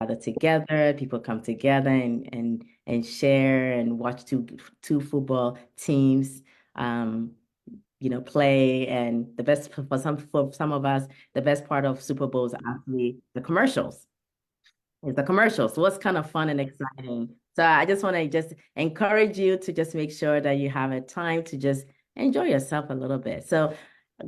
gather together, people come together and share and watch two football teams play. And the best for some of us, the best part of Super Bowl is actually the commercials. It's the commercials. So what's kind of fun and exciting. So I just want to just encourage you to just make sure that you have a time to just enjoy yourself a little bit. So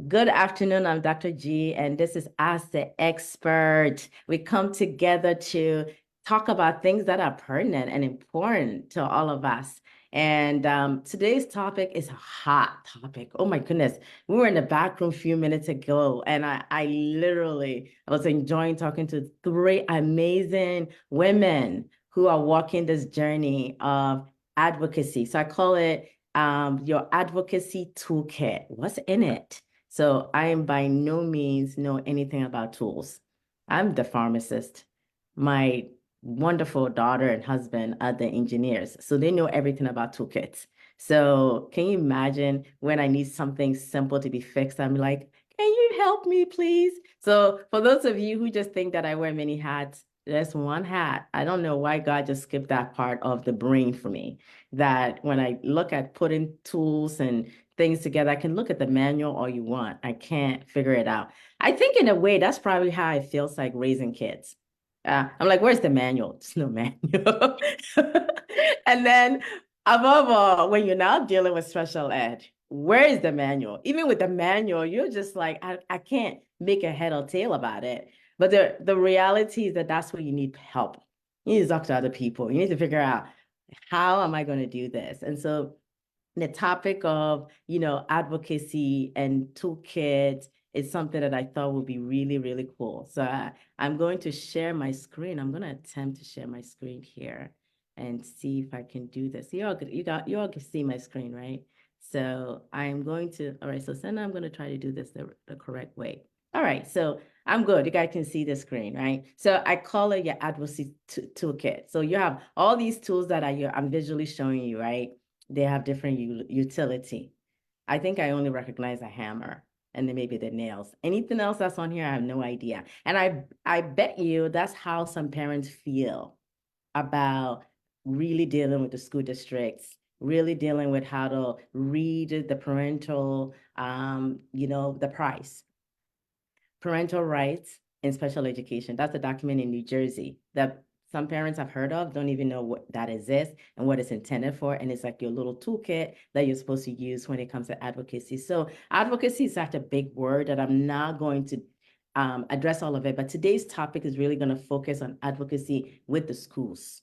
good afternoon. I'm Dr. G, and this is Ask the Expert. We come together to talk about things that are pertinent and important to all of us. And today's topic is a hot topic. Oh my goodness. We were in the back room a few minutes ago, and I literally I was enjoying talking to three amazing women who are walking this journey of advocacy. So I call it your advocacy toolkit. What's in it? So I am by no means know anything about tools. I'm the pharmacist. My wonderful daughter and husband are the engineers, so they know everything about toolkits. So can you imagine when I need something simple to be fixed? I'm like, can you help me, please? So for those of you who just think that I wear many hats, there's one hat. I don't know why God just skipped that part of the brain for me. That when I look at putting tools and things together, I can look at the manual all you want. I can't figure it out. I think in a way, that's probably how it feels like raising kids. I'm like, where's the manual? There's no manual. And then above all, when you're now dealing with special ed, where is the manual? Even with the manual, you're just like, I can't make a head or tail about it. But the reality is that that's where you need help. You need to talk to other people. You need to figure out, how am I going to do this? And so the topic of, advocacy and toolkits is something that I thought would be really, really cool. So I'm going to share my screen. I'm going to attempt to share my screen here and see if I can do this. You all can see my screen, right? So I'm going to, all right, so Senna, I'm going to try to do this the correct way. All right, so I'm good. You guys can see the screen, right? So I call it your advocacy toolkit. So you have all these tools that I'm visually showing you, right? They have different utility. I think I only recognize a hammer and then maybe the nails. Anything else that's on here, I have no idea. And I bet you that's how some parents feel about really dealing with the school districts, really dealing with how to read the parental, the price. Parental Rights in Special Education. That's a document in New Jersey that some parents have heard of, don't even know what that exists and what it's intended for. And it's like your little toolkit that you're supposed to use when it comes to advocacy. So advocacy is such a big word that I'm not going to address all of it. But today's topic is really going to focus on advocacy with the schools,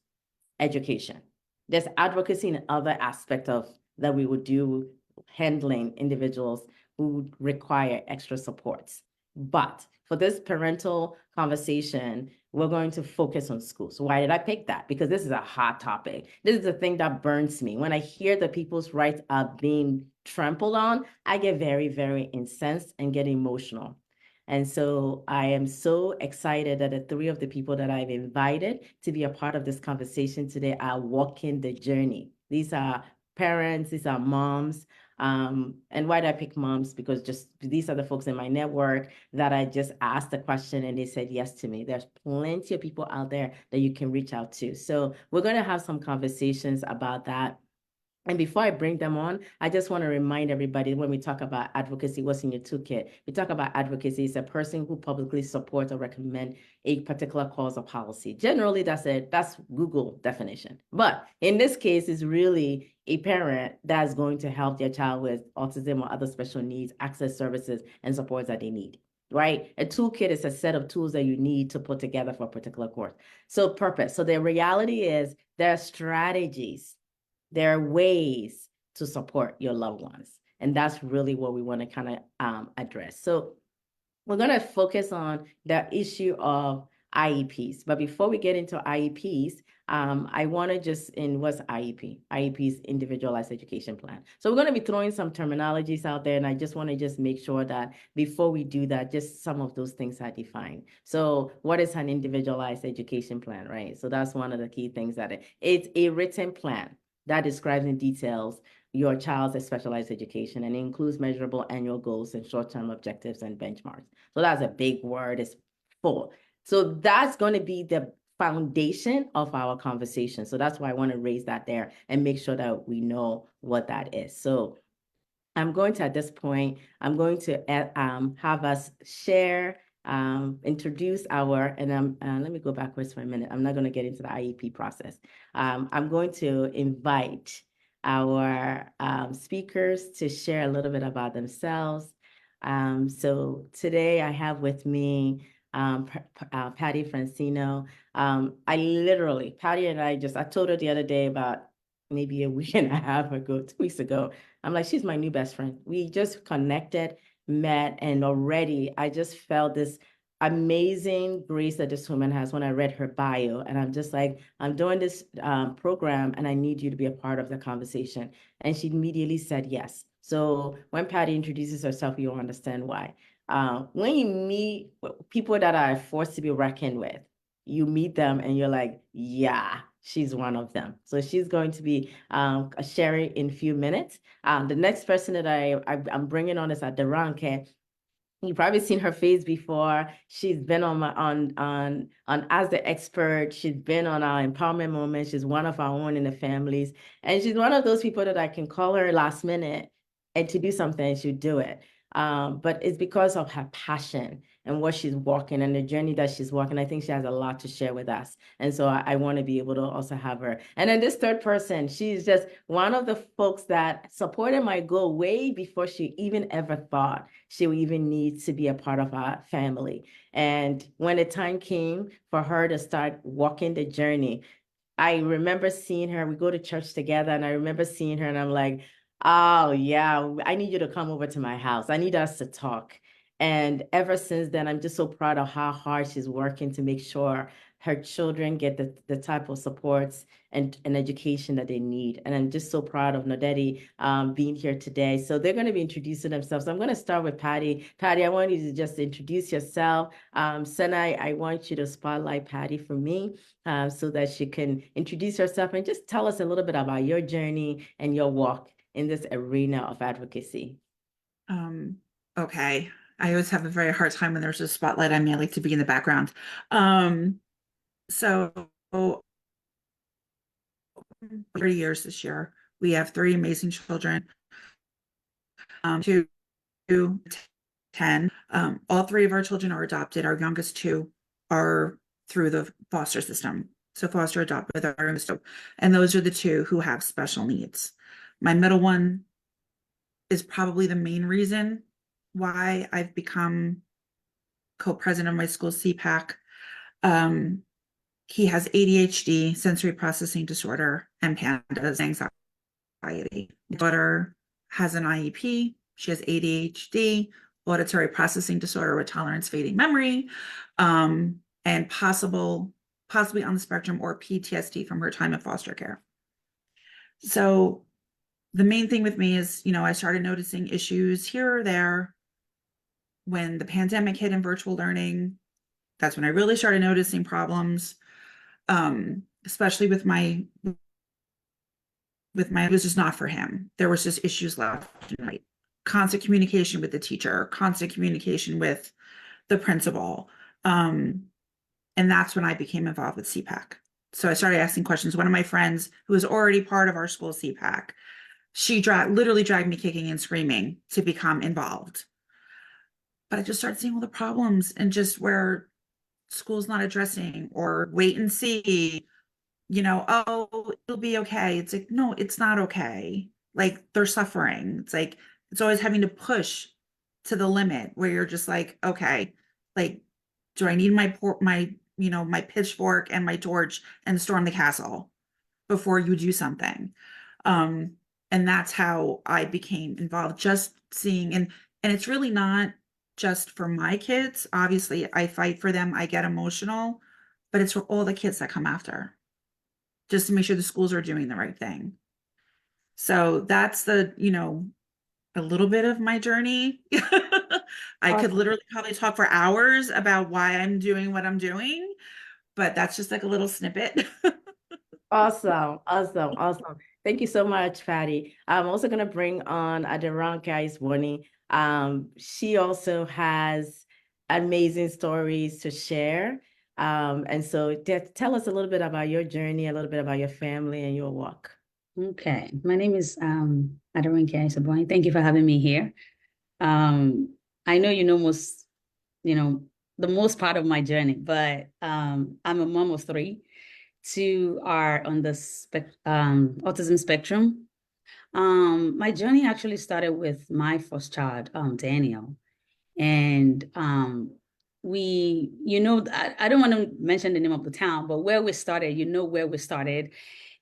education. There's advocacy in other aspects of that we would do handling individuals who require extra supports. But for this parental conversation, we're going to focus on schools. So why did I pick that? Because this is a hot topic. This is the thing that burns me. When I hear that people's rights are being trampled on, I get very, very incensed and get emotional. And so I am so excited that the three of the people that I've invited to be a part of this conversation today are walking the journey. These are parents, these are moms. And why did I pick moms? Because just these are the folks in my network that I just asked the question and they said yes to me. There's plenty of people out there that you can reach out to. So we're going to have some conversations about that. And before I bring them on, I just want to remind everybody when we talk about advocacy, what's in your toolkit? We talk about advocacy is a person who publicly supports or recommends a particular cause or policy. Generally, that's Google definition. But in this case, it's really a parent that's going to help their child with autism or other special needs, access services and supports that they need. Right? A toolkit is a set of tools that you need to put together for a particular course. So purpose. So the reality is there are strategies, there are ways to support your loved ones. And that's really what we want to kind of address. So we're going to focus on the issue of IEPs. But before we get into IEPs, I want to just, in what's IEP? IEP is Individualized Education Plan. So we're going to be throwing some terminologies out there, and I just want to just make sure that before we do that, just some of those things are defined. So what is an Individualized Education Plan, right? So that's one of the key things that it's a written plan that describes in details your child's specialized education and includes measurable annual goals and short-term objectives and benchmarks. So that's a big word, it's full. So that's going to be the foundation of our conversation. So that's why I want to raise that there and make sure that we know what that is. So I'm going to, at this point, I'm going to have us share, introduce our, and let me go backwards for a minute. I'm not going to get into the IEP process. I'm going to invite our speakers to share a little bit about themselves. So today I have with me Patty Francino. Patty and I told her the other day about maybe a week and a half ago, 2 weeks ago, I'm like, she's my new best friend. We just connected, met, and already I just felt this amazing grace that this woman has when I read her bio. And I'm just like, I'm doing this program and I need you to be a part of the conversation. And she immediately said yes. So when Patty introduces herself, you'll understand why. When you meet people that are forced to be reckoned with, you meet them and you're like, yeah, she's one of them. So she's going to be sharing in a few minutes. The next person that I'm bringing on is Aderanke. You've probably seen her face before. She's been on As the Expert. She's been on our Empowerment Moment. She's one of our own in the families. And she's one of those people that I can call her last minute and to do something, she'll do it. But it's because of her passion and what she's walking and the journey that she's walking. I think she has a lot to share with us. And so I want to be able to also have her. And then this third person, she's just one of the folks that supported my goal way before she even ever thought she would even need to be a part of our family. And when the time came for her to start walking the journey, I remember seeing her. We go to church together, and I remember seeing her, and I'm like, oh, yeah, I need you to come over to my house. I need us to talk. And ever since then, I'm just so proud of how hard she's working to make sure her children get the type of supports and education that they need. And I'm just so proud of Nodedi being here today. So they're going to be introducing themselves. So I'm going to start with Patty. Patty, I want you to just introduce yourself. Senai, I want you to spotlight Patty for me so that she can introduce herself and just tell us a little bit about your journey and your walk in this arena of advocacy. Okay. I always have a very hard time when there's a spotlight on me. I like to be in the background. So 30 years this year. We have 3 amazing children, 2, 10. All 3 of our children are adopted. Our youngest 2 are through the foster system. So foster adopt with our youngest 2. And those are the 2 who have special needs. My middle one is probably the main reason why I've become co-president of my school CPAC. He has ADHD, sensory processing disorder, and PANDAS, anxiety. My daughter has an IEP. She has ADHD, auditory processing disorder with tolerance fading memory, and possibly on the spectrum or PTSD from her time in foster care. So the main thing with me is, I started noticing issues here or there when the pandemic hit in virtual learning. That's when I really started noticing problems, especially with my, it was just not for him. There was just issues left and right. Constant communication with the teacher, constant communication with the principal. And that's when I became involved with CPAC. So I started asking questions. One of my friends who was already part of our school CPAC, she literally dragged me kicking and screaming to become involved. But I just started seeing all the problems and just where school's not addressing or wait and see, oh, it'll be okay. It's like, no, it's not okay. Like they're suffering. It's like, it's always having to push to the limit where you're just like, okay, like, do I need my pitchfork and my torch and storm the castle before you do something? And that's how I became involved, just seeing, and it's really not just for my kids. Obviously, I fight for them, I get emotional, but it's for all the kids that come after, just to make sure the schools are doing the right thing. So that's a little bit of my journey. I could literally probably talk for hours about why I'm doing what I'm doing, but that's just like a little snippet. Awesome, awesome, awesome. Thank you so much, Patty. I'm also going to bring on Aderanke Iswani. She also has amazing stories to share. And so tell us a little bit about your journey, a little bit about your family and your walk. Okay, my name is Advocacy. Thank you for having me here. I know you know you know, the most part of my journey, but I'm a mom of three. Two are on the autism spectrum. My journey actually started with my first child, Daniel. And I don't want to mention the name of the town, but where we started, you know where we started.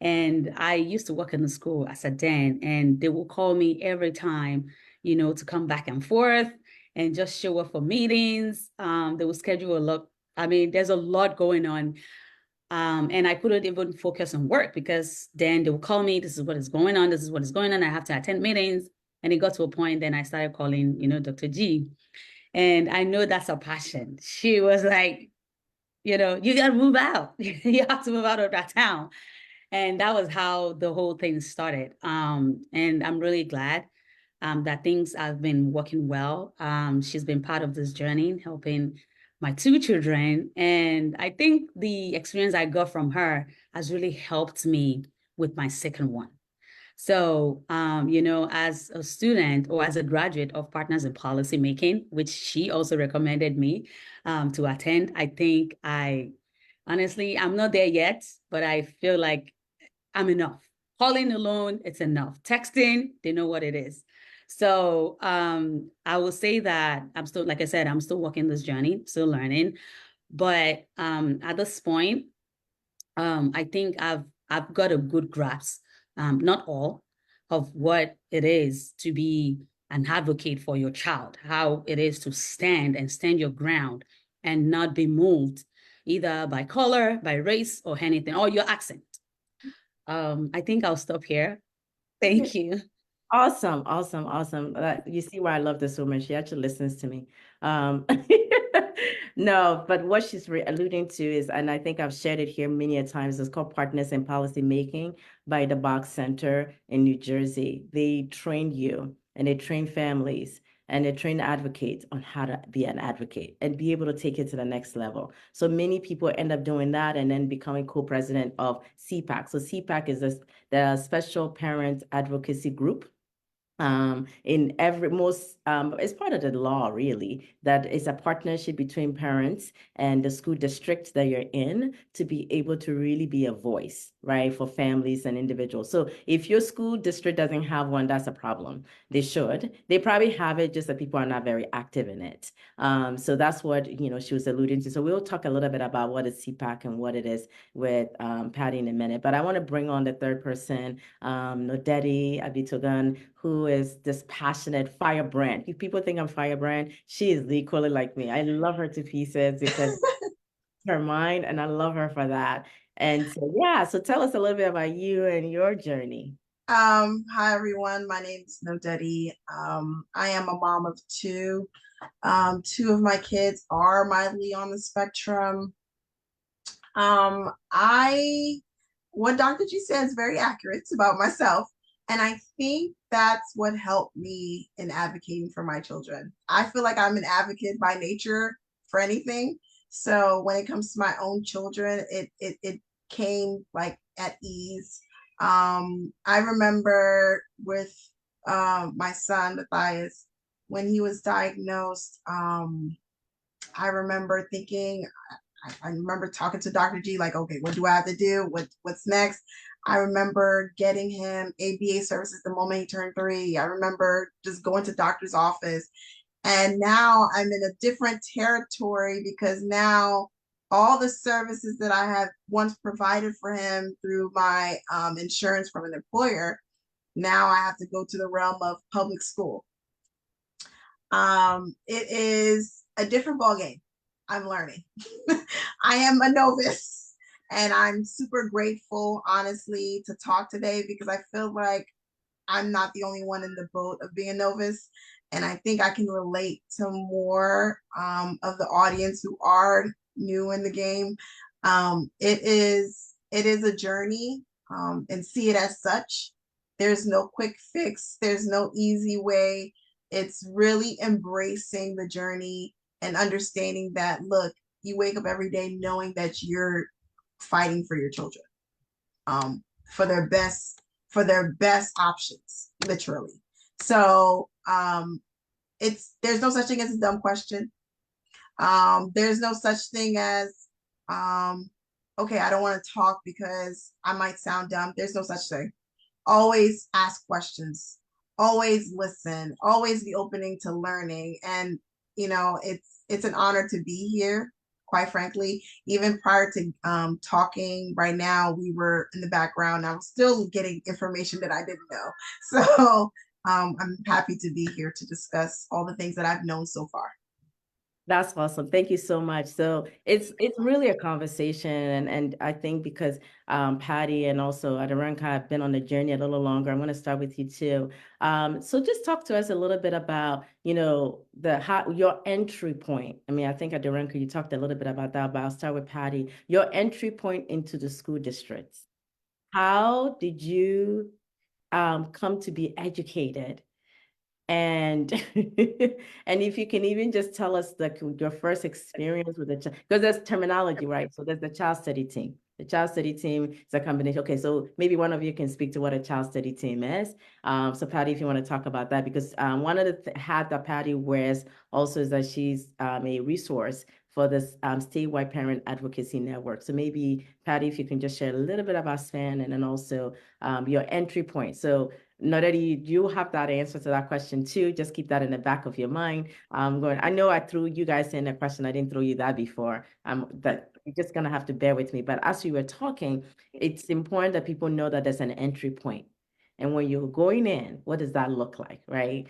And I used to work in the school as a den, and they will call me every time, to come back and forth and just show up for meetings. They will schedule a lot. I mean, there's a lot going on. And I couldn't even focus on work because then they would call me, this is what is going on, this is what is going on. I have to attend meetings. And it got to a point, then I started calling, Dr. G. And I know that's her passion. She was like, you got to move out. You have to move out of that town. And that was how the whole thing started. And I'm really glad that things have been working well. She's been part of this journey, helping my two children. And I think the experience I got from her has really helped me with my second one. So, as a student or as a graduate of Partners in Policy Making, which she also recommended me to attend, I think honestly, I'm not there yet, but I feel like I'm enough. Calling alone, it's enough. Texting, they know what it is. So I will say that I'm still, like I said, I'm still walking this journey, still learning. But at this point, I think I've got a good grasp, not all, of what it is to be an advocate for your child, how it is to stand your ground and not be moved either by color, by race, or anything, or your accent. I think I'll stop here. Thank you. Awesome, awesome, awesome. You see why I love this woman. She actually listens to me. Um, no, but what she's alluding to is, and I think I've shared it here many a times, it's called Partners in Policy Making by the Bach Center in New Jersey. They train you and they train families and they train advocates on how to be an advocate and be able to take it to the next level. So many people end up doing that and then becoming co-president of CPAC. So CPAC is the Special Parent Advocacy Group in every most it's part of the law really that is a partnership between parents and the school district that you're in to be able to really be a voice, right, for families and individuals. So if your school district doesn't have one, that's a problem. They should. They probably have it, just that people are not very active in it. So that's what she was alluding to. So we'll talk a little bit about what is CPAC and what it is with Patty in a minute. But I want to bring on the third person, Nodedi Abitogan, who is this passionate firebrand. If people think I'm firebrand, she is equally like me. I love her to pieces because her mind, and I love her for that. And so, yeah, so tell us a little bit about you and your journey. Hi everyone. My name is Nodedi. I am a mom of two. Two of my kids are mildly on the spectrum. I what Dr. G said is very accurate about myself. And I think that's what helped me in advocating for my children. I feel like I'm an advocate by nature for anything. So when it comes to my own children, it came like at ease. I remember with my son Matthias, when he was diagnosed, I remember thinking, I remember talking to Dr. G, like, okay, what do I have to do? What's next? I remember getting him ABA services the moment he turned 3. I remember just going to doctor's office. And now I'm in a different territory because now all the services that I have once provided for him through my insurance from an employer, now I have to go to the realm of public school. It is a different ballgame. I'm learning. I am a novice and I'm super grateful, honestly, to talk today because I feel like I'm not the only one in the boat of being a novice. And I think I can relate to more of the audience who are new in the game. It is a journey and see it as such. There's no quick fix. There's no easy way. It's really embracing the journey and understanding that, look, you wake up every day knowing that you're fighting for your children, for their best options, literally. So there's no such thing as a dumb question. There's no such thing as okay, I don't want to talk because I might sound dumb. There's no such thing. Always ask questions, always listen, always be opening to learning. And it's an honor to be here, quite frankly. Even prior to talking right now, we were in the background. I was still getting information that I didn't know. So I'm happy to be here to discuss all the things that I've known so far. That's awesome. Thank you so much. So it's really a conversation, and I think because Patty and also Adoranka have been on the journey a little longer, I'm going to start with you too. So just talk to us a little bit about your entry point. I mean, I think Adoranka, you talked a little bit about that, but I'll start with Patty. Your entry point into the school districts. How did you come to be educated? And and if you can even just tell us your first experience with the child, because there's terminology, right? So there's the child study team. The child study team is a combination. Okay, so maybe one of you can speak to what a child study team is. So Patty, if you want to talk about that, because one of the hat that Patty wears also is that she's a resource for this statewide parent advocacy network. So maybe Patty, if you can just share a little bit about SPAN and then also your entry point. So not that you have that answer to that question too. Just keep that in the back of your mind. I know I threw you guys in a question. I didn't throw you that before. That you're just gonna have to bear with me. But as you were talking, it's important that people know that there's an entry point. And when you're going in, what does that look like, right?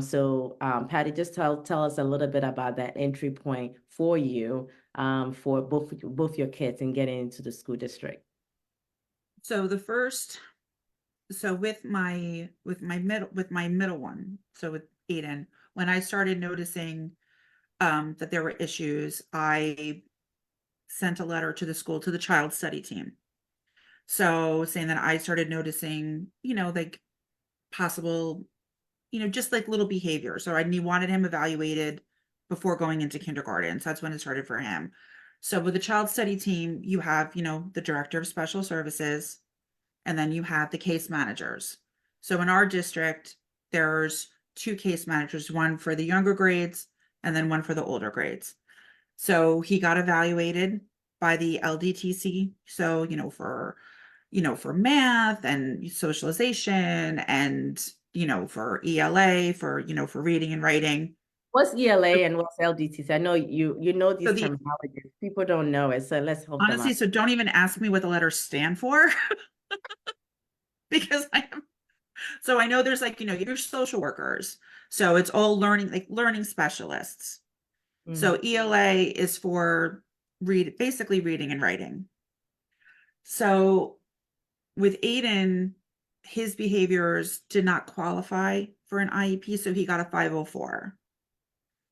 So Patty, just tell us a little bit about that entry point for you, for both your kids and getting into the school district. So with my middle one, so with Aiden, when I started noticing that there were issues, I sent a letter to the school, to the child study team. So saying that I started noticing, like possible, just like little behavior. So I wanted him evaluated before going into kindergarten. So that's when it started for him. So with the child study team, you have, the director of special services, and then you have the case managers. So in our district, there's 2 case managers, one for the younger grades and then one for the older grades. So he got evaluated by the LDTC. So, for math and socialization and, for ELA, for reading and writing. What's ELA and what's LDTC? I know you know these So terminologies. People don't know it, so let's help them honestly, out. so don't even ask me what the letters stand for. Because so I know there's your social workers. So it's all learning specialists. So ELA is for basically reading and writing. So with Aiden, his behaviors did not qualify for an IEP, so he got a 504.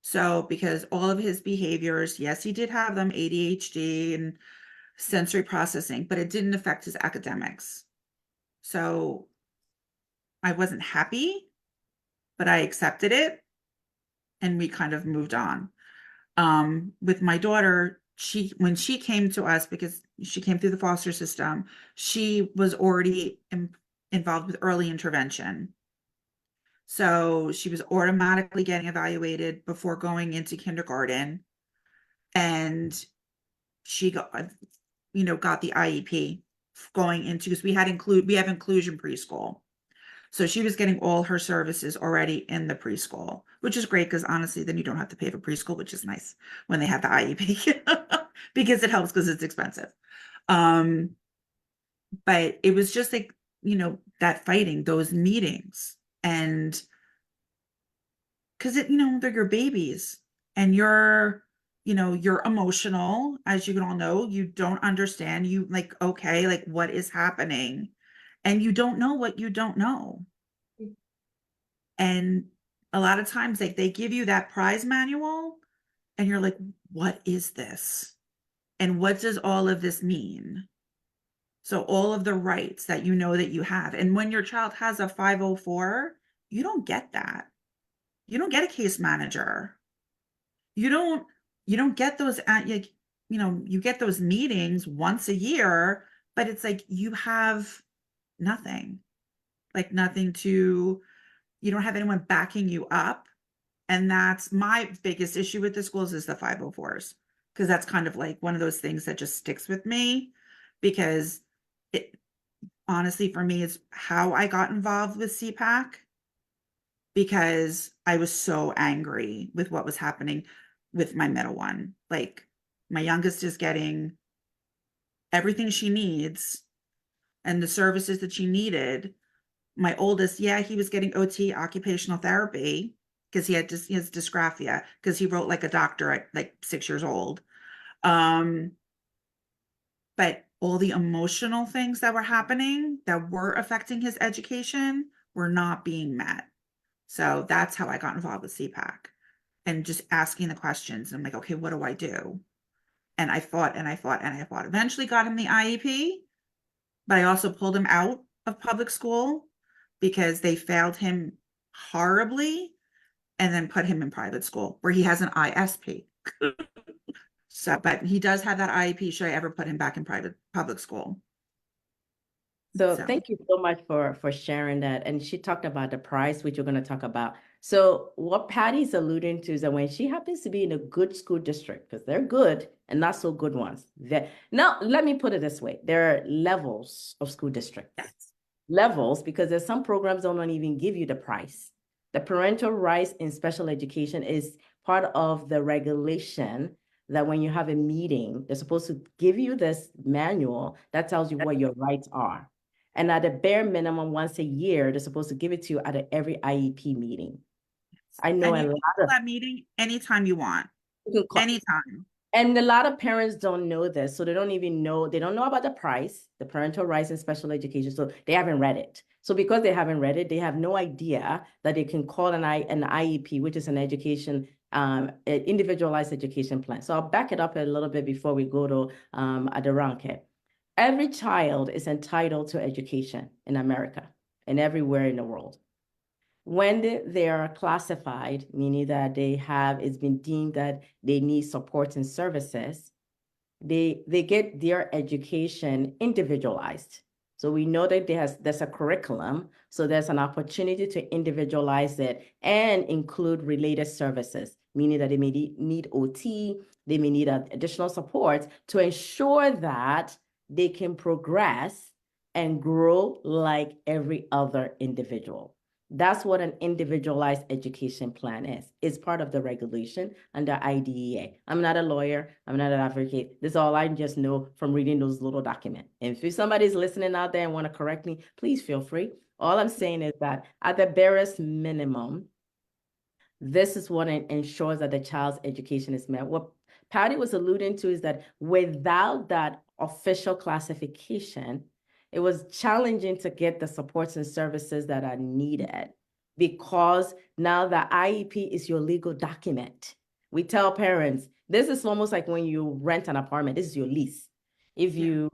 So because all of his behaviors, yes, he did have them, ADHD and sensory processing, but it didn't affect his academics. So I wasn't happy, but I accepted it and we kind of moved on. With my daughter, when she came to us, because she came through the foster system, she was already involved with early intervention. So she was automatically getting evaluated before going into kindergarten. And she got the IEP going into, because we have inclusion preschool. So she was getting all her services already in the preschool, which is great because honestly, then you don't have to pay for preschool, which is nice when they have the IEP because it helps because it's expensive. But it was just like, that fighting, those meetings, and because they're your babies and you're emotional, as you can all know, you don't understand, okay, like what is happening? And you don't know what you don't know. And a lot of times they give you that prize manual and you're like, what is this? And what does all of this mean? So all of the rights that that you have. And when your child has a 504, you don't get that. You don't get a case manager. You don't get those you know, you get those meetings once a year, but it's like you have nothing, like nothing to, you don't have anyone backing you up. And that's my biggest issue with the schools is the 504s, because that's kind of like one of those things that just sticks with me, because it honestly for me is how I got involved with CPAC, because I was so angry with what was happening with my middle one. Like my youngest is getting everything she needs and the services that she needed. My oldest, yeah, he was getting OT, occupational therapy, because he had he has dysgraphia, because he wrote like a doctor at like 6 years old. But all the emotional things that were happening that were affecting his education were not being met. So that's how I got involved with CPAC, and just asking the questions. And I'm like, okay, what do I do? And I fought and I fought and I fought. Eventually got him the IEP, but I also pulled him out of public school because they failed him horribly, and then put him in private school where he has an ISP. So, but he does have that IEP. Should I ever put him back in public school? So So, thank you so much for sharing that. And she talked about the price, which we're going to talk about. So what Patty's alluding to is that when she happens to be in a good school district, because they're good and not so good ones. Now, let me put it this way. There are levels of school districts. yes. Levels, because there's some programs that don't even give you the price. The parental rights in special education is part of the regulation that when you have a meeting, they're supposed to give you this manual that tells you what your rights are. And at a bare minimum, once a year, they're supposed to give it to you at every IEP meeting. I know And a you lot can of that meeting anytime you want, you can call, anytime. and a lot of parents don't know this, so they don't even know, they don't know about the price, the parental rights in special education, so they haven't read it. So because they haven't read it, they have no idea that they can call an IEP, which is an education, an individualized education plan. So I'll back it up a little bit before we go to Aderanke. Every child is entitled to education in America and everywhere in the world. When they are classified, meaning that it's been deemed that they need support and services, they get their education individualized. So we know that there's a curriculum, so there's an opportunity to individualize it and include related services, meaning that they may need OT, they may need additional support to ensure that they can progress and grow like every other individual. That's what an individualized education plan is. It's part of the regulation under IDEA. I'm not a lawyer. I'm not an advocate. This is all I just know from reading those little documents. And if somebody's listening out there and want to correct me, please feel free. All I'm saying is that at the barest minimum, this is what ensures that the child's education is met. What Patty was alluding to is that without that official classification, it was challenging to get the supports and services that are needed, because now the IEP is your legal document. We tell parents, this is almost like when you rent an apartment, this is your lease. If you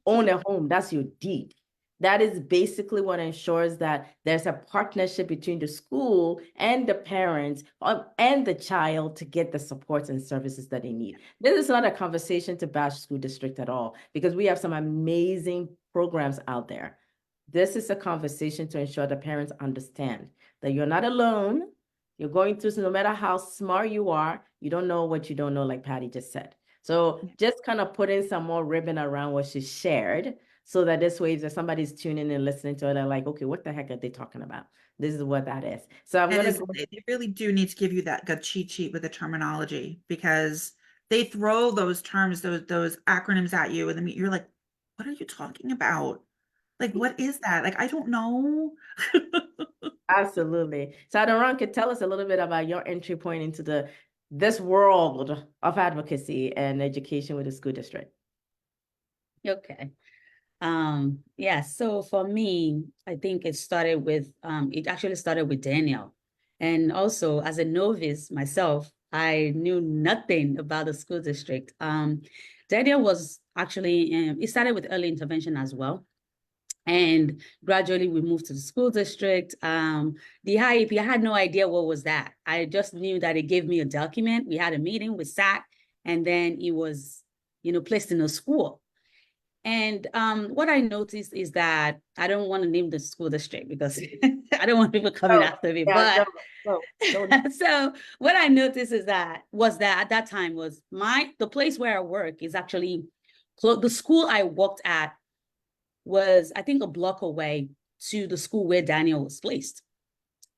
own a home, that's your deed. That is basically what ensures that there's a partnership between the school and the parents and the child to get the supports and services that they need. This is not a conversation to bash school district at all, because we have some amazing programs out there. This is a conversation to ensure the parents understand that you're not alone. You're going through, so no matter how smart you are, you don't know what you don't know, like Patty just said. So just kind of putting some more ribbon around what she shared, so that this way, if somebody's tuning in and listening to it, they're like, okay, what the heck are they talking about? This is what that is. So I'm going to go. They really do need to give you that good cheat sheet with the terminology, because they throw those terms, those acronyms at you, and then you're like, what are you talking about? Like, what is that? Like, I don't know. Absolutely. So Adoranka, tell us a little bit about your entry point into this world of advocacy and education with the school district. Okay. Yeah, so for me, I think it actually started with Daniel. And also as a novice myself, I knew nothing about the school district. Daniel was actually, it started with early intervention as well. And gradually we moved to the school district. The IEP, I had no idea what was that. I just knew that it gave me a document. We had a meeting, we sat, and then it was placed in a school. And what I noticed is that I don't want to name the school district because I don't want people coming after me. But so what I noticed is that at that time was the place where I work is actually the school I worked at was, I think, a block away to the school where Daniel was placed.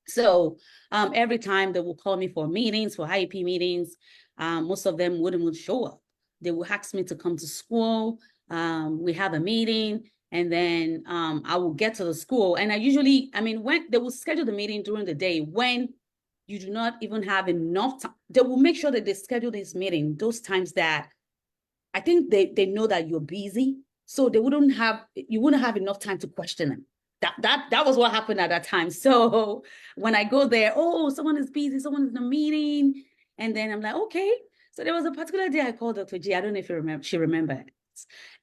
So every time they will call me for meetings, for IEP meetings, most of them wouldn't show up. They will ask me to come to school. We have a meeting, and then I will get to the school. And when they will schedule the meeting during the day, when you do not even have enough time, they will make sure that they schedule this meeting those times that I think they know that you're busy. So you wouldn't have enough time to question them. That was what happened at that time. So when I go there, oh, someone is busy, someone is in a meeting. And then I'm like, okay. So there was a particular day I called Dr. G. I don't know if she remembered.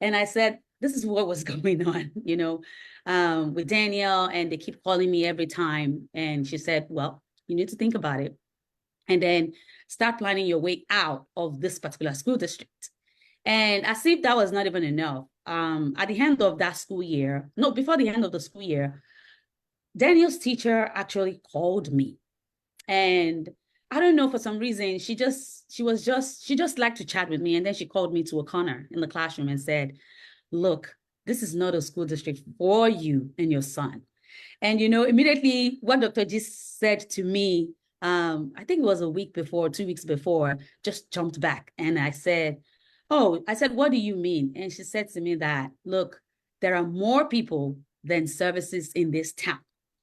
And I said, this is what was going on, with Danielle, and they keep calling me every time. And she said, well, you need to think about it and then start planning your way out of this particular school district. And as if that was not even enough, at the end of that school year, no, before the end of the school year, Daniel's teacher actually called me. And I don't know, for some reason, she just liked to chat with me. And then she called me to a corner in the classroom and said, look, this is not a school district for you and your son. And, immediately what Dr. G said to me, I think it was a week before, 2 weeks before, just jumped back. And I said, what do you mean? And she said to me that, look, there are more people than services in this town.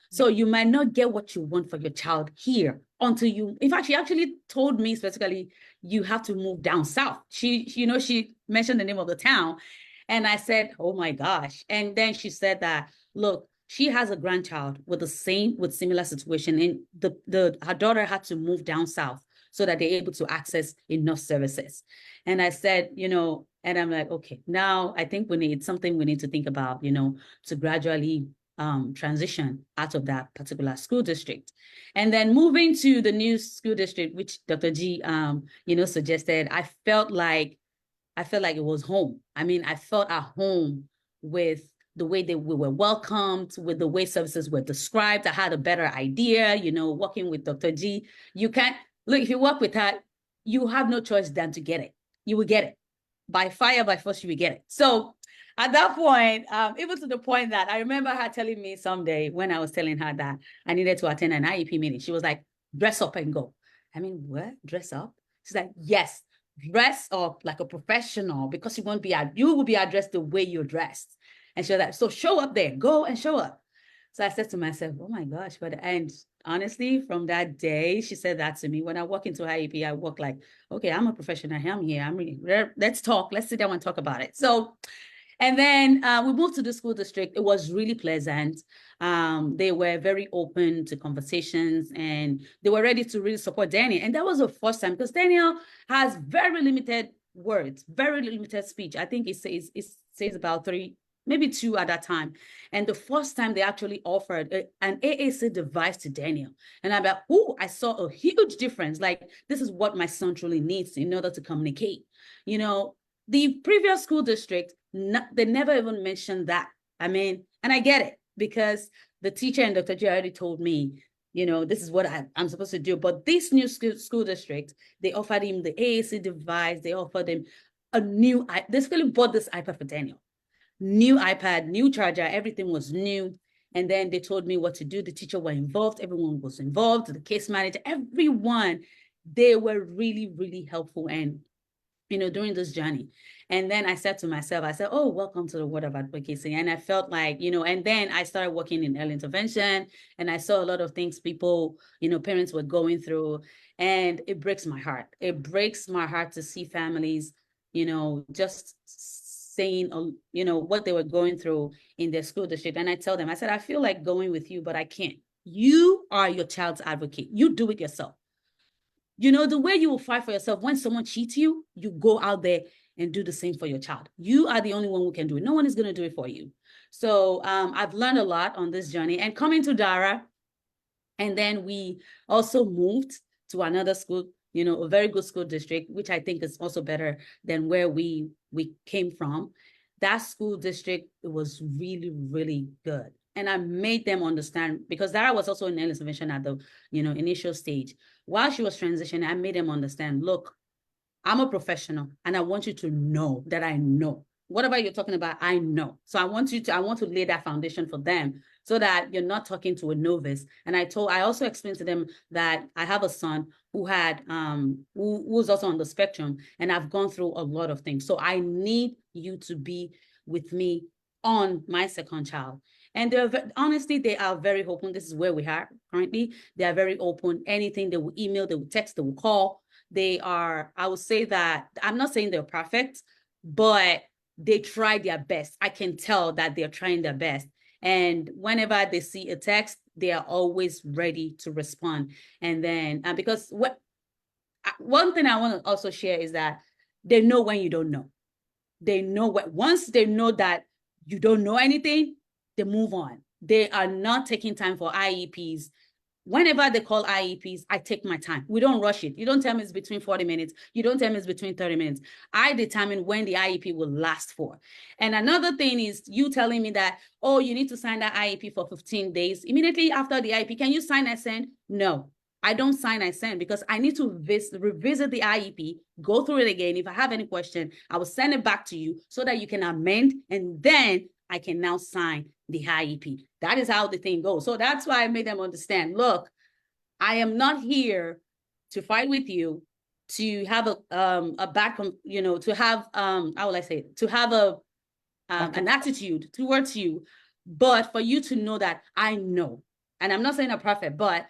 So you might not get what you want for your child here until in fact, she actually told me specifically, you have to move down south. She mentioned the name of the town. And I said, oh my gosh. And then she said that, look, she has a grandchild with similar situation. And her daughter had to move down south so that they're able to access enough services. And I said, and I'm like, okay, now I think it's something we need to think about, to gradually transition out of that particular school district. And then moving to the new school district, which Dr. G, suggested, I felt like it was home. I felt at home with the way we were welcomed, with the way services were described. I had a better idea, working with Dr. G. You can't, look, if you work with her, you have no choice than to get it. You will get it. By fire, by force, you will get it. So at that point, even to the point that I remember her telling me someday when I was telling her that I needed to attend an IEP meeting, she was like, dress up and go. What? Dress up? She's like, yes, dress up like a professional because you will be addressed the way you're dressed. And she was like, so show up there, go and show up. So I said to myself, oh my gosh, and honestly, from that day, she said that to me. When I walk into IEP, I walk like, okay, I'm a professional, I'm here, let's talk, let's sit down and talk about it. So, and then we moved to the school district. It was really pleasant. They were very open to conversations and they were ready to really support Daniel. And that was the first time because Daniel has very limited words, very limited speech. I think it says about 3, maybe 2 at that time. And the first time they actually offered an AAC device to Daniel. And I'm like, oh, I saw a huge difference. Like, this is what my son truly needs in order to communicate. The previous school district, they never even mentioned that. And I get it because the teacher and Dr. G already told me, this is what I'm supposed to do. But this new school district, they offered him the AAC device. They offered him they basically bought this iPad for Daniel. New iPad, new charger, everything was new. And then they told me what to do. The teacher were involved. Everyone was involved. The case manager, everyone, they were really, really helpful. And during this journey. And then I said to myself, oh, welcome to the world of advocacy. And I felt like, and then I started working in early intervention and I saw a lot of things people, parents were going through, and it breaks my heart. It breaks my heart to see families, just saying, what they were going through in their school district. And I tell them, I said, I feel like going with you, but I can't. You are your child's advocate. You do it yourself. The way you will fight for yourself when someone cheats you, you go out there and do the same for your child. You are the only one who can do it. No one is going to do it for you. So I've learned a lot on this journey and coming to Dara. And then we also moved to another school, a very good school district, which I think is also better than where we we came from, that school district, it was really, really good. And I made them understand, because Dara was also in early intervention at the, initial stage. While she was transitioning, I made them understand, look, I'm a professional and I want you to know that I know. Whatever you're talking about, I know. So I want to lay that foundation for them so that you're not talking to a novice. And I also explained to them that I have a son who was also on the spectrum, and I've gone through a lot of things. So I need you to be with me on my second child. And honestly, they are very open. This is where we are currently. They are very open. Anything, they will email, they will text, they will call. They are, I would say that, I'm not saying they're perfect, but they try their best. I can tell that they're trying their best. And whenever they see a text, they are always ready to respond. And then, because one thing I want to also share is that they know when you don't know. They know once they know that you don't know anything, they move on. They are not taking time for IEPs. Whenever they call IEPs, I take my time. We don't rush it. You don't tell me it's between 40 minutes. You don't tell me it's between 30 minutes. I determine when the IEP will last for. And another thing is you telling me that, oh, you need to sign that IEP for 15 days. Immediately after the IEP, can you sign and send? No, I don't sign and send, because I need to revisit the IEP, go through it again. If I have any question, I will send it back to you so that you can amend, and then I can now sign the IEP. That is how the thing goes. So that's why I made them understand, look, I am not here to fight with you, to have to have, how will I say it? To have an attitude towards you, but for you to know that I know. And I'm not saying a prophet, but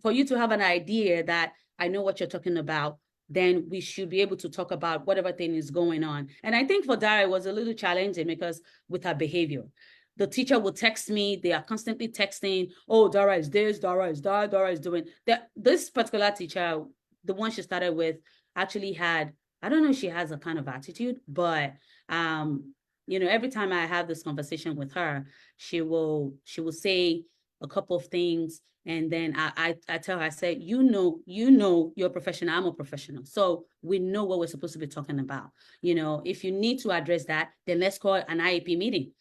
for you to have an idea that I know what you're talking about, then we should be able to talk about whatever thing is going on. And I think for Dara, it was a little challenging because with her behavior, the teacher will text me. They are constantly texting, oh, Dara is this, Dara is that, Dara is doing that. This particular teacher, the one she started with, actually had, I don't know if she has a kind of attitude, but every time I have this conversation with her, she will say a couple of things. And then I tell her, I say, you're a professional, I'm a professional. So we know what we're supposed to be talking about. If you need to address that, then let's call an IEP meeting.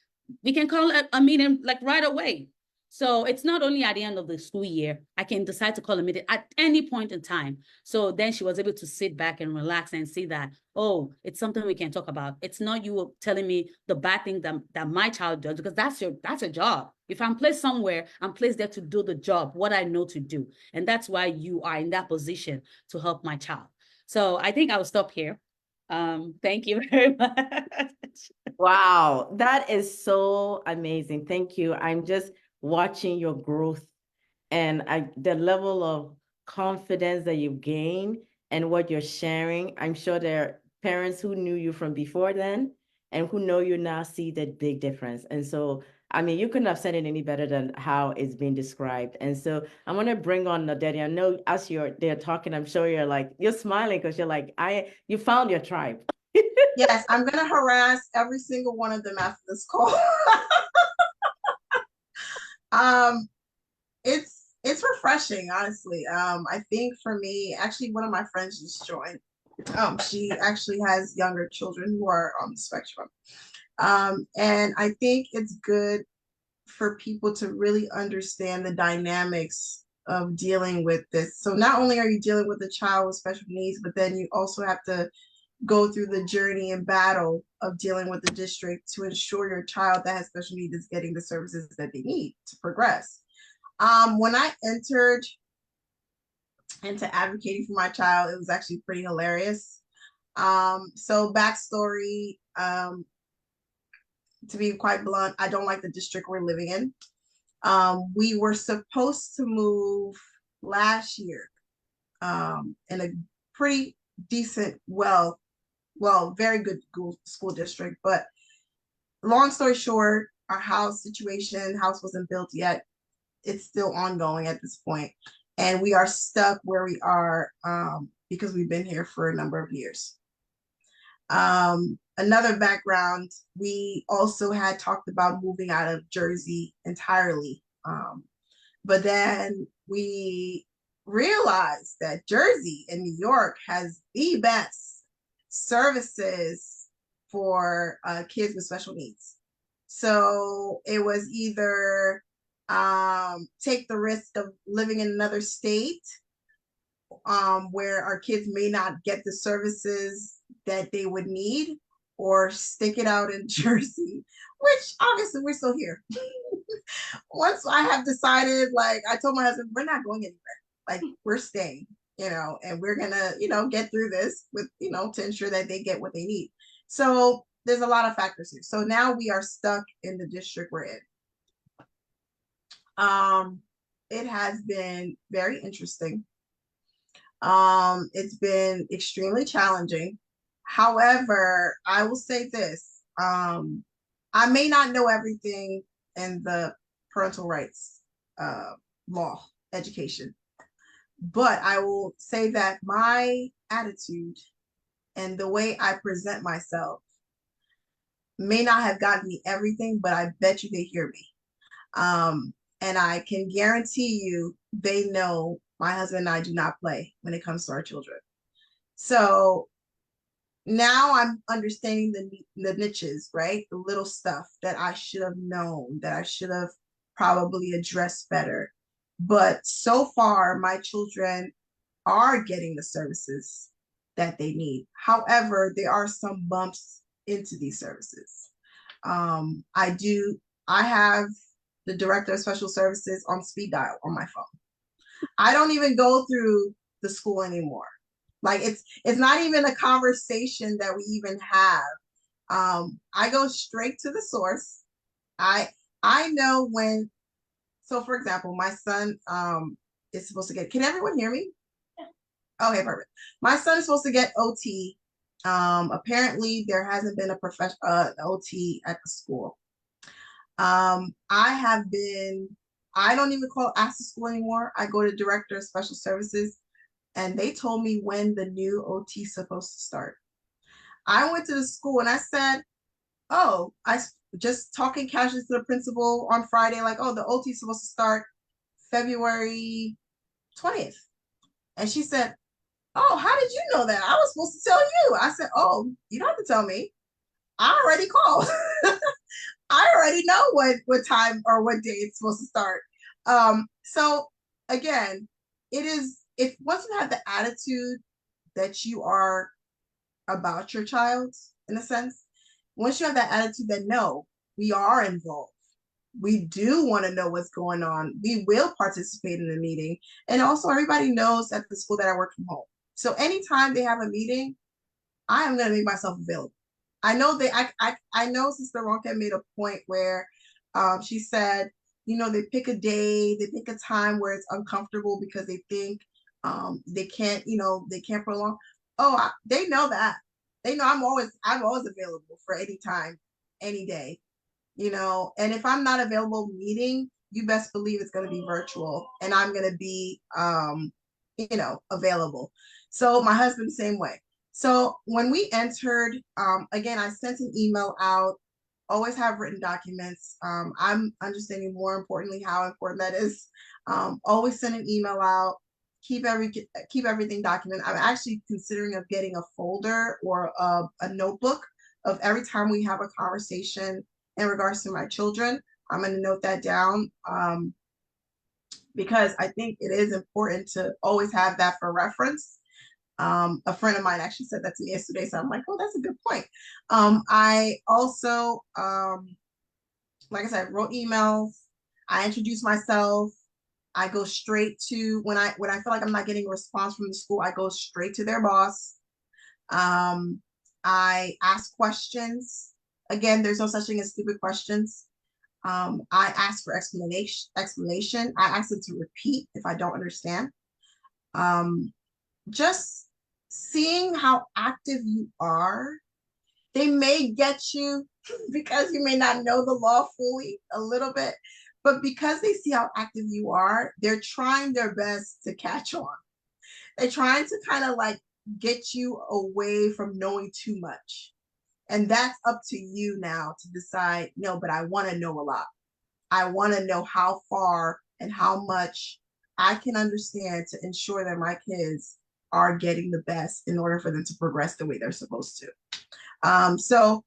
We can call a meeting like right away. So it's not only at the end of the school year, I can decide to call a meeting at any point in time. So then she was able to sit back and relax and see that, oh, it's something we can talk about. It's not you telling me the bad thing that my child does, because that's a job. If I'm placed somewhere, I'm placed there to do the job, what I know to do. And that's why you are in that position to help my child. So I think I'll stop here. Thank you very much. Wow, that is so amazing. Thank you. I'm just watching your growth and the level of confidence that you've gained and what you're sharing. I'm sure there are parents who knew you from before then and who know you now see the big difference. And so, I mean, you couldn't have said it any better than how it's been described. And so I'm going to bring on Nadedi. I know as they're talking, I'm sure you're smiling because you're like, you found your tribe. Yes, I'm going to harass every single one of them after this call. It's refreshing, honestly. I think for me, actually, one of my friends just joined. She actually has younger children who are on the spectrum. And I think it's good for people to really understand the dynamics of dealing with this. So not only are you dealing with a child with special needs, but then you also have to go through the journey and battle of dealing with the district to ensure your child that has special needs is getting the services that they need to progress. When I entered into advocating for my child, it was actually pretty hilarious. So backstory, to be quite blunt, I don't like the district we're living in. We were supposed to move last year in a pretty decent, very good school district. But long story short, our house wasn't built yet. It's still ongoing at this point. And we are stuck where we are because we've been here for a number of years. Another background, we also had talked about moving out of Jersey entirely. But then we realized that Jersey and New York has the best services for kids with special needs. So it was either take the risk of living in another state where our kids may not get the services that they would need, or stick it out in Jersey, which obviously we're still here. Once I have decided, like I told my husband, we're not going anywhere. Like we're staying, and we're gonna, get through this with, to ensure that they get what they need. So there's a lot of factors here. So now we are stuck in the district we're in. It has been very interesting. It's been extremely challenging. However, I will say this, I may not know everything in the parental rights law education, but I will say that my attitude and the way I present myself may not have gotten me everything, but I bet you they hear me. And I can guarantee you they know my husband and I do not play when it comes to our children. So now I'm understanding the niches, right? The little stuff that I should have known, that I should have probably addressed better. But so far, my children are getting the services that they need. However, there are some bumps into these services. I have the director of special services on speed dial on my phone. I don't even go through the school anymore. Like it's not even a conversation that we even have. I go straight to the source. I know when, so for example, my son is supposed to get, can everyone hear me? Yeah. Okay, perfect. My son is supposed to get OT. Apparently there hasn't been a OT at the school. I don't even ask the school anymore. I go to director of special services, and they told me when the new OT is supposed to start. I went to the school and I said, oh, I just talking casually to the principal on Friday, like, oh, the OT is supposed to start February 20th. And she said, oh, how did you know that? I was supposed to tell you. I said, oh, you don't have to tell me. I already called. I already know what time or what day it's supposed to start. So again, if once you have the attitude that you are about your child, in a sense, once you have that attitude that no, we are involved, we do want to know what's going on, we will participate in the meeting. And also everybody knows at the school that I work from home. So anytime they have a meeting, I am going to make myself available. I know I know Sister Ronka made a point where she said, they pick a day, they pick a time where it's uncomfortable because they think they can't prolong. Oh, they know that. They know I'm always available for any time, any day, and if I'm not available meeting, you best believe it's going to be virtual and I'm going to be, available. So my husband, same way. So when we entered, again, I sent an email out, always have written documents. I'm understanding more importantly how important that is. Always send an email out, keep everything documented. I'm actually considering of getting a folder or a notebook of every time we have a conversation in regards to my children. I'm going to note that down because I think it is important to always have that for reference. A friend of mine actually said that to me yesterday, so I'm like, oh, that's a good point. I also, like I said, wrote emails. I introduced myself. I go straight to when I feel like I'm not getting a response from the school, I go straight to their boss. I ask questions. Again, there's no such thing as stupid questions. I ask for explanation. I ask them to repeat if I don't understand. Just seeing how active you are. They may get you because you may not know the law fully a little bit, but because they see how active you are, they're trying their best to catch on. They're trying to kind of like get you away from knowing too much. And that's up to you now to decide, no, but I want to know a lot. I want to know how far and how much I can understand to ensure that my kids are getting the best in order for them to progress the way they're supposed to. So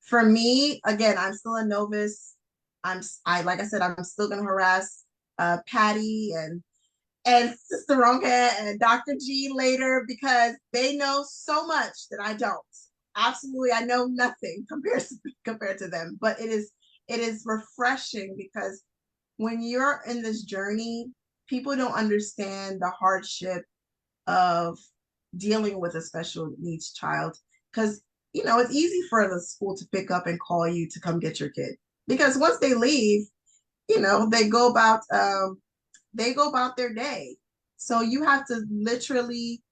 for me, again, I'm still a novice. Like I said, I'm still gonna harass Patty and Sister Ronka and Dr. G later because they know so much that I don't. Absolutely, I know nothing compared to them. But it is refreshing because when you're in this journey, people don't understand the hardship of dealing with a special needs child because it's easy for the school to pick up and call you to come get your kid because once they leave, they go about their day. So you have to literally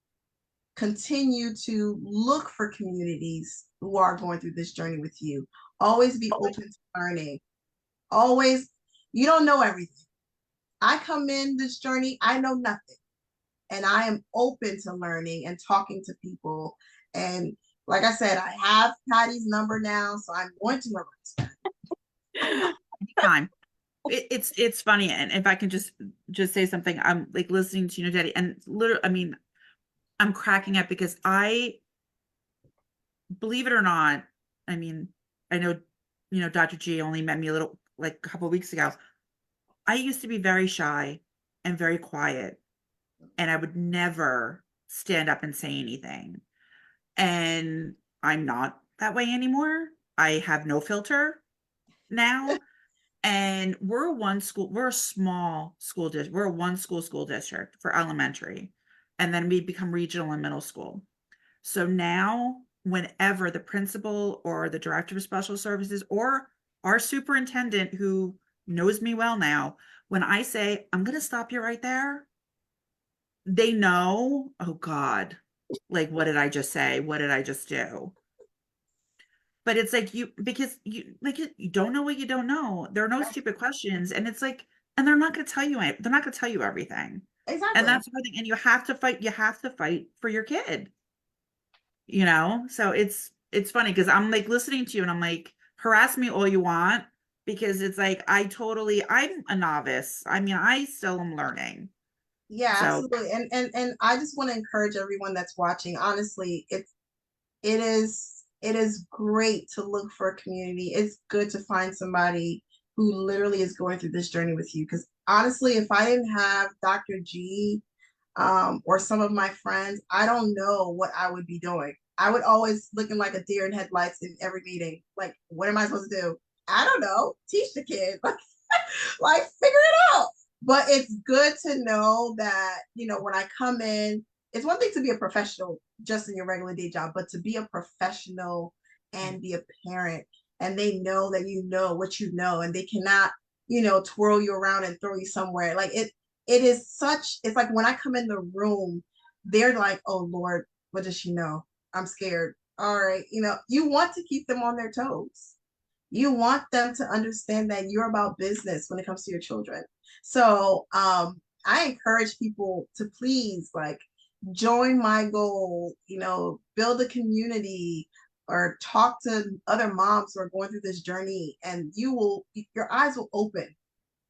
continue to look for communities who are going through this journey with you. Always be open to learning. Always, you don't know everything. I come in this journey, I know nothing. And I am open to learning and talking to people. And like I said, I have Patty's number now, so I'm going to harass Patty. Time. It's funny, and if I can just say something, I'm like listening to Daddy, and literally, I mean, I'm cracking up because believe it or not, I mean, I know, Dr. G only met me a couple of weeks ago. I used to be very shy and very quiet, and I would never stand up and say anything. And I'm not that way anymore. I have no filter now. And we're a small school district. We're a one school district for elementary. And then we become regional and middle school. So now, whenever the principal or the director of special services or our superintendent who knows me well now, when I say, I'm going to stop you right there, they know, oh God, like, what did I just say? What did I just do? But it's like because you don't know what you don't know. There are no stupid questions. And it's like, and they're not going to tell you everything. Exactly. And that's one thing. And you have to fight for your kid. So it's funny because I'm like listening to you and I'm like, harass me all you want, because it's like I'm a novice. I mean, I still am learning. Yeah, So absolutely. And I just want to encourage everyone that's watching. Honestly, it is great to look for a community. It's good to find somebody who literally is going through this journey with you. Because honestly, if I didn't have Dr. G or some of my friends, I don't know what I would be doing. I would always looking like a deer in headlights in every meeting. Like, what am I supposed to do? I don't know. Teach the kid. Like figure it out. But it's good to know that, when I come in, it's one thing to be a professional just in your regular day job, but to be a professional and be a parent, and they know that you know what you know, and they cannot, twirl you around and throw you somewhere. Like it's like when I come in the room, they're like, oh Lord, what does she know? I'm scared. All right. You want to keep them on their toes. You want them to understand that you're about business when it comes to your children. So I encourage people to please join my goal, build a community or talk to other moms who are going through this journey, and your eyes will open.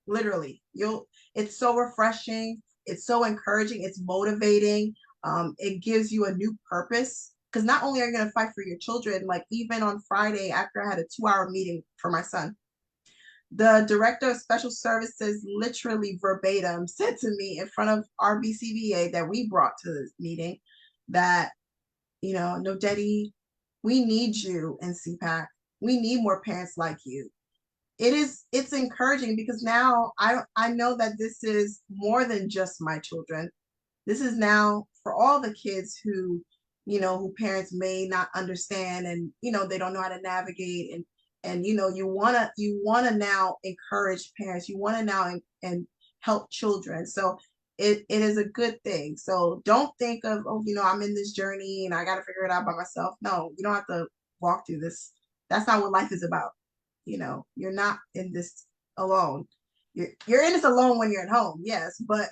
Literally, it's so refreshing. It's so encouraging. It's motivating. It gives you a new purpose because not only are you going to fight for your children, like even on Friday after I had a 2-hour meeting for my son, the director of special services literally verbatim said to me in front of our BCBA that we brought to this meeting that, no, Daddy, we need you in CPAC. We need more parents like you. It's encouraging because now I know that this is more than just my children. This is now for all the kids who parents may not understand, and they don't know how to navigate, and you want to now encourage parents. You want to now and help children. So it is a good thing. So don't think of, oh, I'm in this journey and I got to figure it out by myself. No, you don't have to walk through this. That's not what life is about. You're not in this alone. You're in this alone when you're at home, yes, but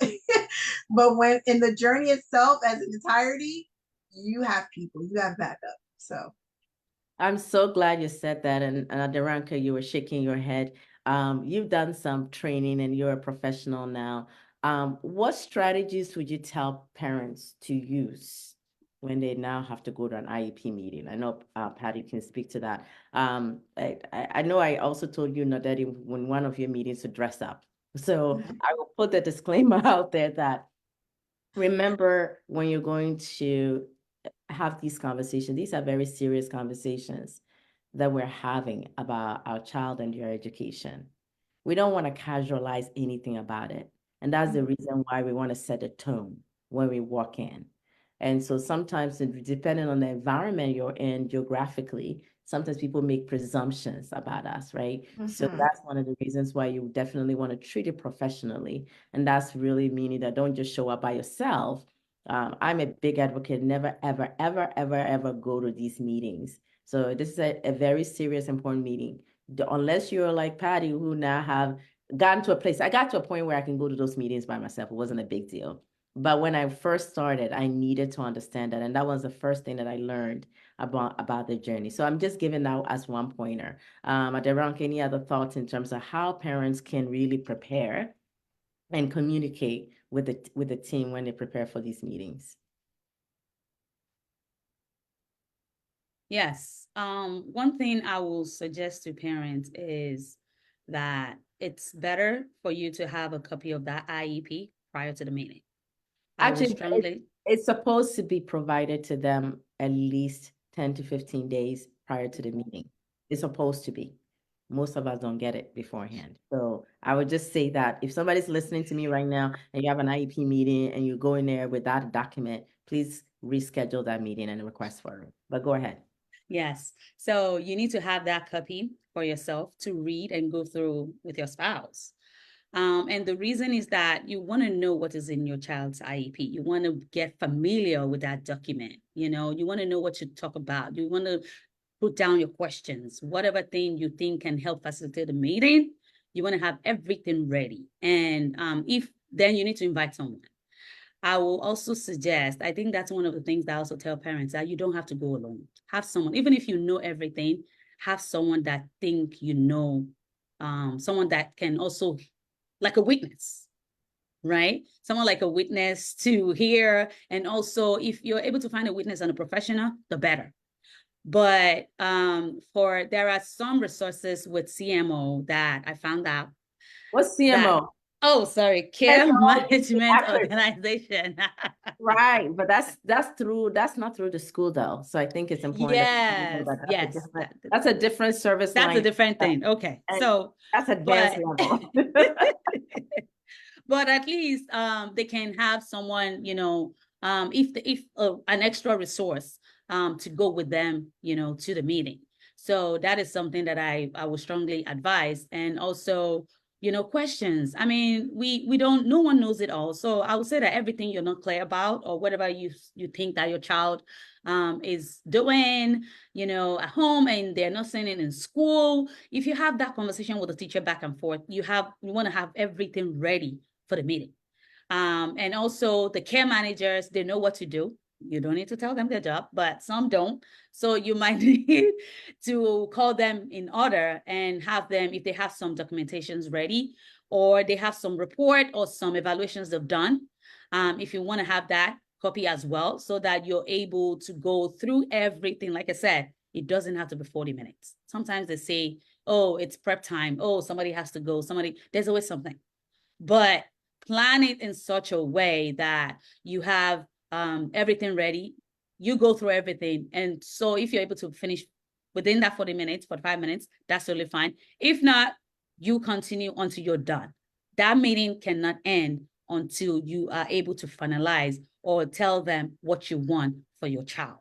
but when in the journey itself as an entirety, you have people, you have backup. So I'm so glad you said that. And Daranka, you were shaking your head. You've done some training and you're a professional now. What strategies would you tell parents to use? when they now have to go to an IEP meeting. I know Patty can speak to that. I know I also told you, Nadedi, when one of your meetings to dress up. So I will put the disclaimer out there that remember when you're going to have these conversations, these are very serious conversations that we're having about our child and their education. We don't want to casualize anything about it. And that's the reason why we want to set a tone when we walk in. And so sometimes, depending on the environment you're in geographically, sometimes people make presumptions about us, right? So that's one of the reasons why you definitely want to treat it professionally. And that's really meaning that don't just show up by yourself. I'm a big advocate, never, ever, ever, ever, ever go to these meetings. So this is a very serious, important meeting. Unless you're like Patty, who now have gotten to a place, I got to a point where I can go to those meetings by myself. It wasn't a big deal. But when I first started, I needed to understand that. And that was the first thing that I learned about the journey. So I'm just giving that as one pointer. Aderonke, any other thoughts in terms of how parents can really prepare and communicate with the team when they prepare for these meetings? Yes. One thing I will suggest to parents is that it's better for you to have a copy of that IEP prior to the meeting. Actually, it's supposed to be provided to them at least 10 to 15 days prior to the meeting. It's supposed to be. Most of us don't get it beforehand. So I would just say that if somebody's listening to me right now and you have an IEP meeting and you go in there without a document, please reschedule that meeting and request for it. But go ahead. Yes. So you need to have that copy for yourself to read and go through with your spouse. And the reason is that you want to know what is in your child's IEP. You want to get familiar with that document. You want to know what you talk about. You want to put down your questions, whatever thing you think can help facilitate the meeting. You want to have everything ready. And if then you need to invite someone. I will also suggest, I think that's one of the things that I also tell parents, that you don't have to go alone. Have someone, even if you know everything, have someone that think you know, someone that can also, like a witness, right? Someone like a witness to hear. And also, if you're able to find a witness and a professional, the better. But there are some resources with CMO that I found out. What's CMO? Sorry, Care Management Organization. Right, but that's not through the school though. So I think it's important. Yes, that's a different service line. That's a different thing. Okay, and so that's advanced level. But at least they can have someone, if an extra resource to go with them, to the meeting. So that is something that I would strongly advise. And also, questions. I mean, we don't, no one knows it all. So I would say that everything you're not clear about, or whatever you think that your child is doing, at home, and they're not saying it in school, if you have that conversation with the teacher back and forth, you want to have everything ready for the meeting. And also the care managers, they know what to do. You don't need to tell them their job, but some don't. So you might need to call them in order and have them, if they have some documentations ready, or they have some report or some evaluations they've done. If you want to have that copy as well, so that you're able to go through everything. Like I said, it doesn't have to be 40 minutes. Sometimes they say, oh, it's prep time. Oh, somebody has to go. There's always something. But plan it in such a way that you have everything ready. You go through everything. And so if you're able to finish within that 40 minutes, 45 minutes, that's totally fine. If not, you continue until you're done. That meeting cannot end until you are able to finalize or tell them what you want for your child.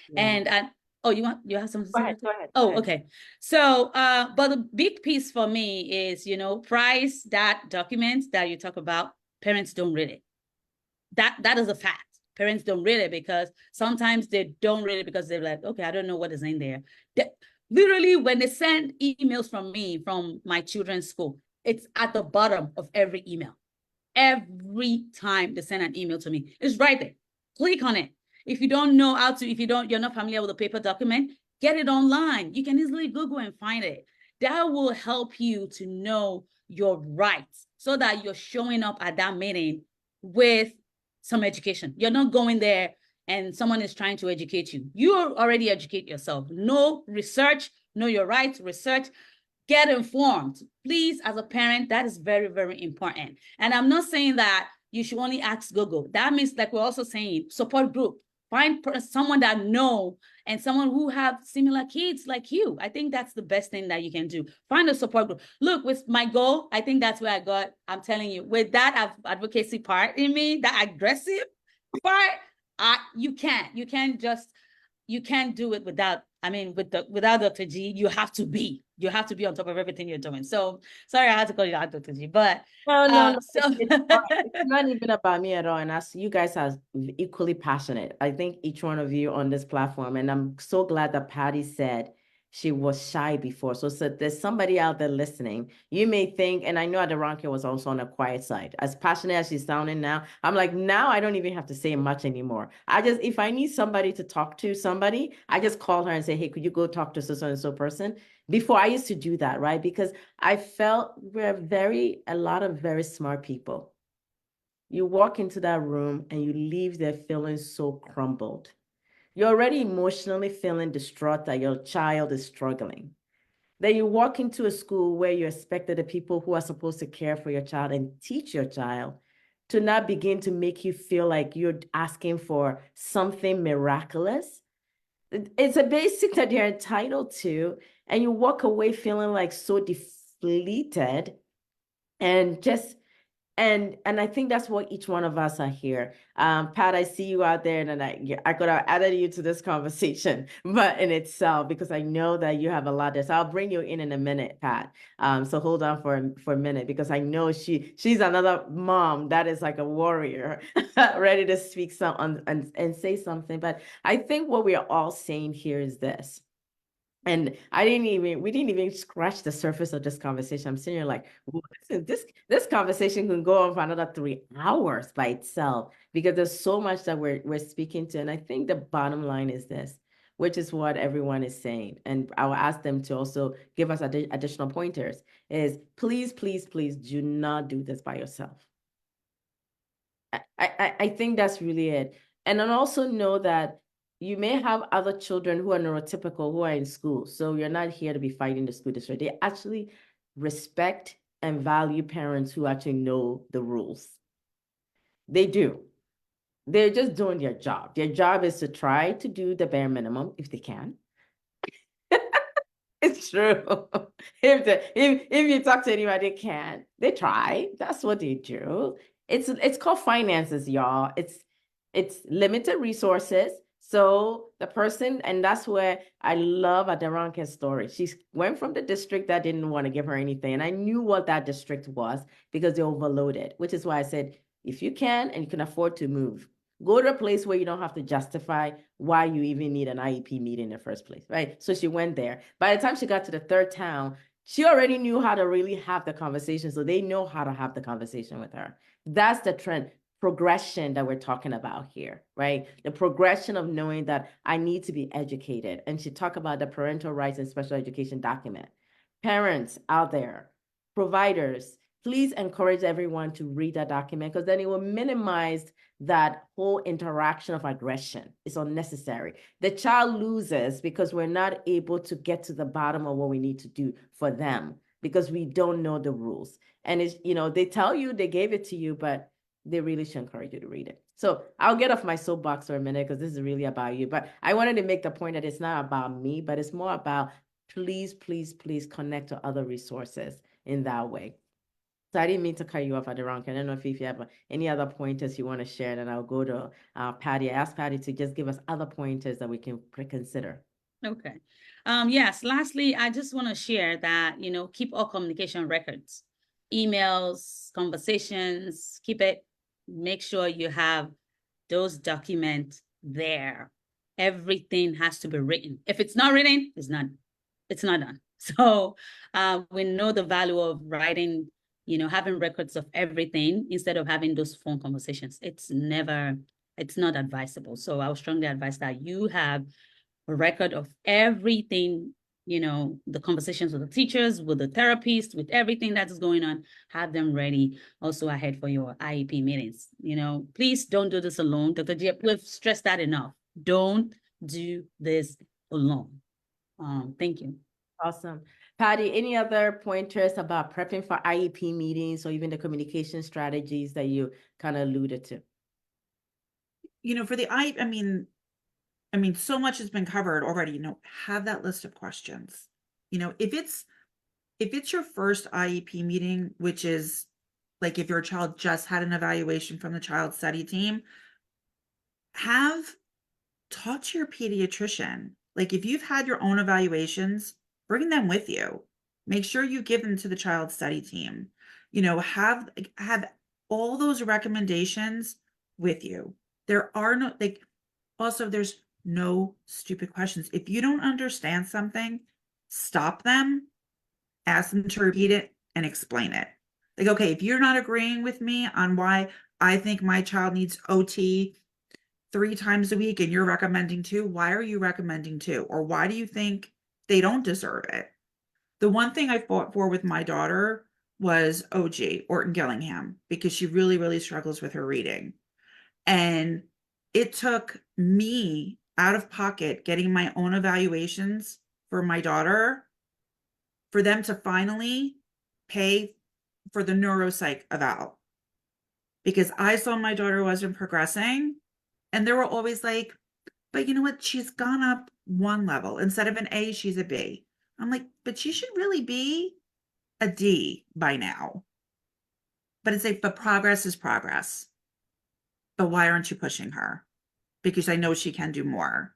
Yeah. And you have something to say? Go ahead. Okay. So, but the big piece for me is, price that document that you talk about, parents don't read it. That is a fact. Parents don't read it because sometimes they don't read it because they're like, okay, I don't know what is in there. Literally, when they send emails from me, from my children's school, it's at the bottom of every email. Every time they send an email to me, it's right there. Click on it. If you don't know how to, you're not familiar with a paper document, get it online. You can easily Google and find it. That will help you to know your rights so that you're showing up at that meeting with some education. You're not going there, and someone is trying to educate you. You already educate yourself. Know research, know your rights, research, get informed. Please, as a parent, that is very, very important. And I'm not saying that you should only ask Google. That means, like we're also saying, support group. Find someone that know and someone who have similar kids like you. I think that's the best thing that you can do. Find a support group. Look, with my goal, I think that's where I got, I'm telling you, with that advocacy part in me, that aggressive part, you can't do it without, I mean, without Dr. G, you have to be on top of everything you're doing. So sorry, I had to call you out, Dr. G, but No, so it's not even about me at all. And as you guys are equally passionate, I think each one of you on this platform, and I'm so glad that Patty said she was shy before. So there's somebody out there listening. You may think, and I know Aderonke was also on the quiet side. As passionate as she's sounding now, I'm like, now I don't even have to say much anymore. If I need somebody to talk to somebody, I just call her and say, hey, could you go talk to so and so person? Before I used to do that, right? Because I felt we're a lot of very smart people. You walk into that room and you leave there feeling so crumbled. You're already emotionally feeling distraught that your child is struggling. Then you walk into a school where you expected the people who are supposed to care for your child and teach your child to not begin to make you feel like you're asking for something miraculous. It's a basic that you're entitled to, and you walk away feeling like so depleted and just and I think that's what each one of us are here. Pat, I see you out there, and I could have added you to this conversation, but in itself, because I know that you have a lot there. So I'll bring you in a minute, Pat. So hold on for a minute, because I know she's another mom that is like a warrior, ready to speak and say something. But I think what we are all saying here is this. And we didn't even scratch the surface of this conversation. I'm sitting here like, this conversation can go on for another 3 hours by itself, because there's so much that we're speaking to. And I think the bottom line is this, which is what everyone is saying. And I will ask them to also give us additional pointers, is please, please, please do not do this by yourself. I think that's really it. And then also know that you may have other children who are neurotypical who are in school. So you're not here to be fighting the school district. They actually respect and value parents who actually know the rules. They do. They're just doing their job. Their job is to try to do the bare minimum if they can. It's true. If you talk to anybody, they can't. They try. That's what they do. It's called finances, y'all. It's limited resources. So the person, and that's where I love Aderonke's story. She went from the district that didn't want to give her anything. And I knew what that district was because they overloaded, which is why I said, if you can and you can afford to move, go to a place where you don't have to justify why you even need an IEP meeting in the first place, right? So she went there. By the time she got to the third town, she already knew how to really have the conversation. So they know how to have the conversation with her. That's the trend. Progression that we're talking about here, right? The progression of knowing that I need to be educated. And she talked about the parental rights and special education document. Parents out there, providers, please encourage everyone to read that document, because then it will minimize that whole interaction of aggression. It's unnecessary. The child loses because we're not able to get to the bottom of what we need to do for them because we don't know the rules. And it's, they tell you they gave it to you, but they really should encourage you to read it. So I'll get off my soapbox for a minute because this is really about you. But I wanted to make the point that it's not about me, but it's more about please, please, please connect to other resources in that way. So I didn't mean to cut you off at the wrong. I don't know if you have any other pointers you want to share, and I'll go to Patty. I asked Patty to just give us other pointers that we can consider. Okay. Yes. Lastly, I just want to share that, keep all communication records, emails, conversations, keep it. Make sure you have those documents there. Everything has to be written. If it's not written, it's not done. So we know the value of writing, having records of everything instead of having those phone conversations. It's not advisable. So I would strongly advise that you have a record of everything you know, the conversations with the teachers, with the therapists, with everything that is going on, have them ready also ahead for your IEP meetings. You know, please don't do this alone. Dr. Diep, we've stressed that enough. Don't do this alone. Thank you. Awesome. Patty, any other pointers about prepping for IEP meetings or even the communication strategies that you kind of alluded to? You know, for the I mean, so much has been covered already. You know, have that list of questions. You know, if it's your first IEP meeting, which is like if your child just had an evaluation from the child study team, talk to your pediatrician. Like if you've had your own evaluations, bring them with you. Make sure you give them to the child study team. You know, have all those recommendations with you. There are no also there's no stupid questions. If you don't understand something, stop them, ask them to repeat it and explain it. Like, okay, if you're not agreeing with me on why I think my child needs OT 3 times a week and you're recommending 2, why are you recommending 2? Or why do you think they don't deserve it? The one thing I fought for with my daughter was OG, Orton Gillingham, because she really, really struggles with her reading. And it took me out of pocket getting my own evaluations for my daughter for them to finally pay for the neuropsych eval. Because I saw my daughter wasn't progressing. And they were always like, but you know what? She's gone up 1 level. Instead of an A, she's a B. I'm like, but she should really be a D by now. But it's like, but progress is progress. But why aren't you pushing her? Because I know she can do more.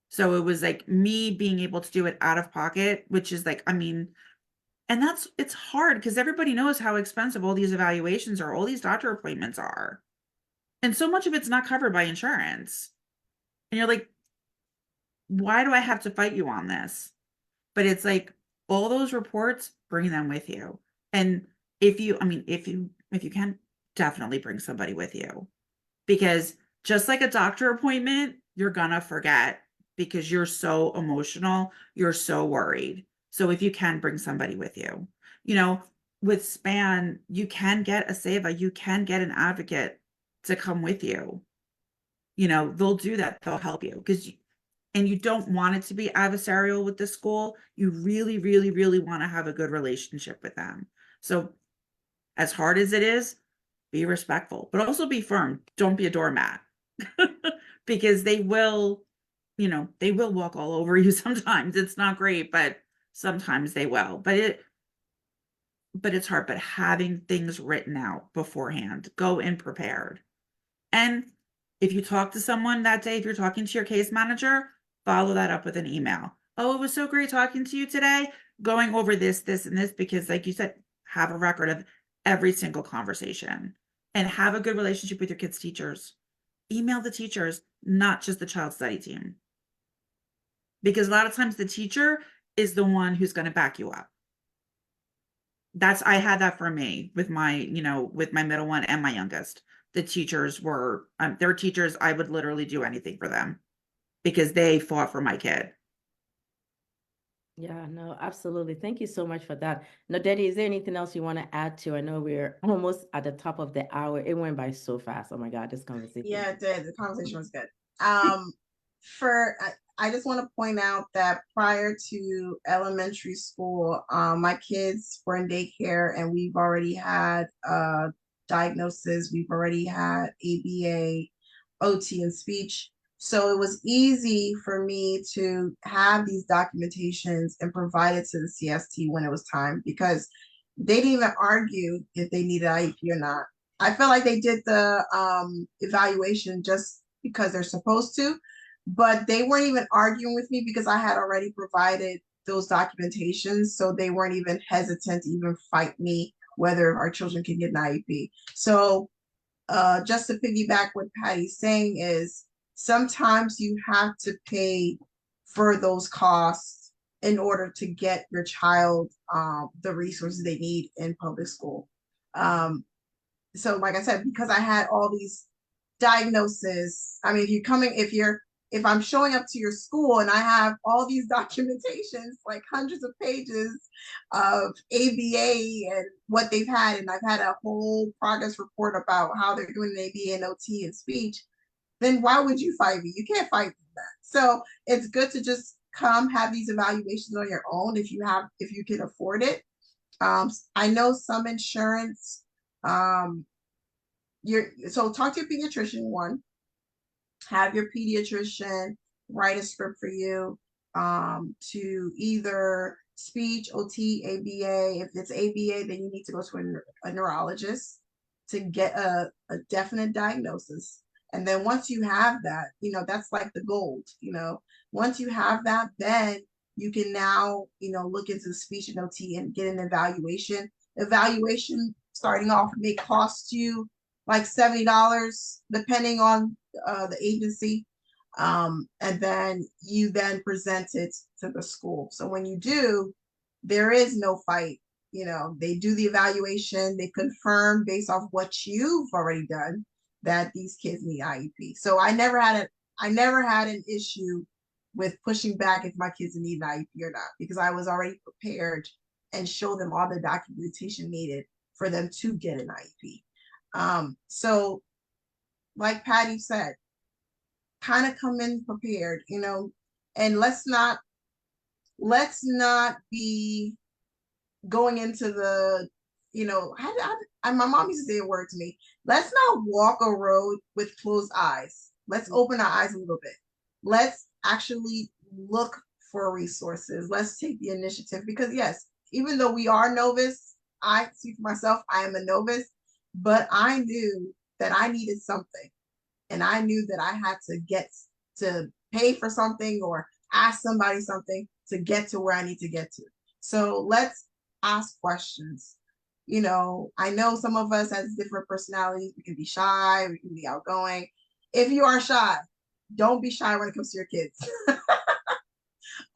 So it was like me being able to do it out of pocket, which is like, I mean, and it's hard because everybody knows how expensive all these evaluations are, all these doctor appointments are. And so much of it's not covered by insurance. And you're like, why do I have to fight you on this? But it's like all those reports, bring them with you. And if you can, definitely bring somebody with you. Because just like a doctor appointment, you're gonna forget because you're so emotional, you're so worried. So if you can, bring somebody with you. You know, with SPAN, you can get a SAVA, you can get an advocate to come with you. You know, they'll do that, they'll help you because and you don't want it to be adversarial with the school. You really, really, really want to have a good relationship with them. So as hard as it is, be respectful, but also be firm. Don't be a doormat because they will, you know, they will walk all over you sometimes. It's not great, but sometimes they will. But it's hard. But having things written out beforehand, go in prepared. And if you talk to someone that day, if you're talking to your case manager, follow that up with an email. Oh, it was so great talking to you today, going over this, this, and this, because like you said, have a record of every single conversation and have a good relationship with your kids' teachers. Email the teachers, not just the child study team. Because a lot of times the teacher is the one who's going to back you up. I had that for me with my, you know, with my middle one and my youngest. The teachers were, their teachers, I would literally do anything for them because they fought for my kid. Yeah, no, absolutely. Thank you so much for that. Now, Daddy, is there anything else you want to add to? I know we're almost at the top of the hour. It went by so fast. Oh my God, this conversation. Yeah, it did. The conversation was good. I just want to point out that prior to elementary school, my kids were in daycare and we've already had diagnosis. We've already had ABA, OT, and speech. So it was easy for me to have these documentations and provide it to the CST when it was time because they didn't even argue if they needed IEP or not. I felt like they did the evaluation just because they're supposed to, but they weren't even arguing with me because I had already provided those documentations. So they weren't even hesitant to even fight me whether our children can get an IEP. So just to piggyback what Patty's saying is sometimes you have to pay for those costs in order to get your child the resources they need in public school. So like I said, because I had all these diagnoses, I mean, if you're if I'm showing up to your school and I have all these documentations, like hundreds of pages of ABA and what they've had, and I've had a whole progress report about how they're doing an ABA and OT and speech, then why would you fight me? You can't fight me that. So it's good to just come have these evaluations on your own if you can afford it. I know some insurance, so talk to your pediatrician, one, have your pediatrician write a script for you to either speech, OT, ABA. If it's ABA, then you need to go to a neurologist to get a definite diagnosis. And then once you have that, that's like the gold, once you have that, then you can now, look into speech and OT and get an evaluation. Evaluation starting off may cost you like $70, depending on the agency. And then you then present it to the school. So when you do, there is no fight. They do the evaluation, they confirm based off what you've already done that these kids need IEP. So I never had an issue with pushing back if my kids need an IEP or not, because I was already prepared and show them all the documentation needed for them to get an IEP. So like Patty said, kind of come in prepared, and let's not be going into the, my mom used to say a word to me, let's not walk a road with closed eyes. Let's open our eyes a little bit. Let's actually look for resources. Let's take the initiative, because yes, even though we are novice, I speak for myself, I am a novice, but I knew that I needed something. And I knew that I had to get to pay for something or ask somebody something to get to where I need to get to. So let's ask questions. I know some of us has different personalities. We can be shy, we can be outgoing. If you are shy, don't be shy when it comes to your kids.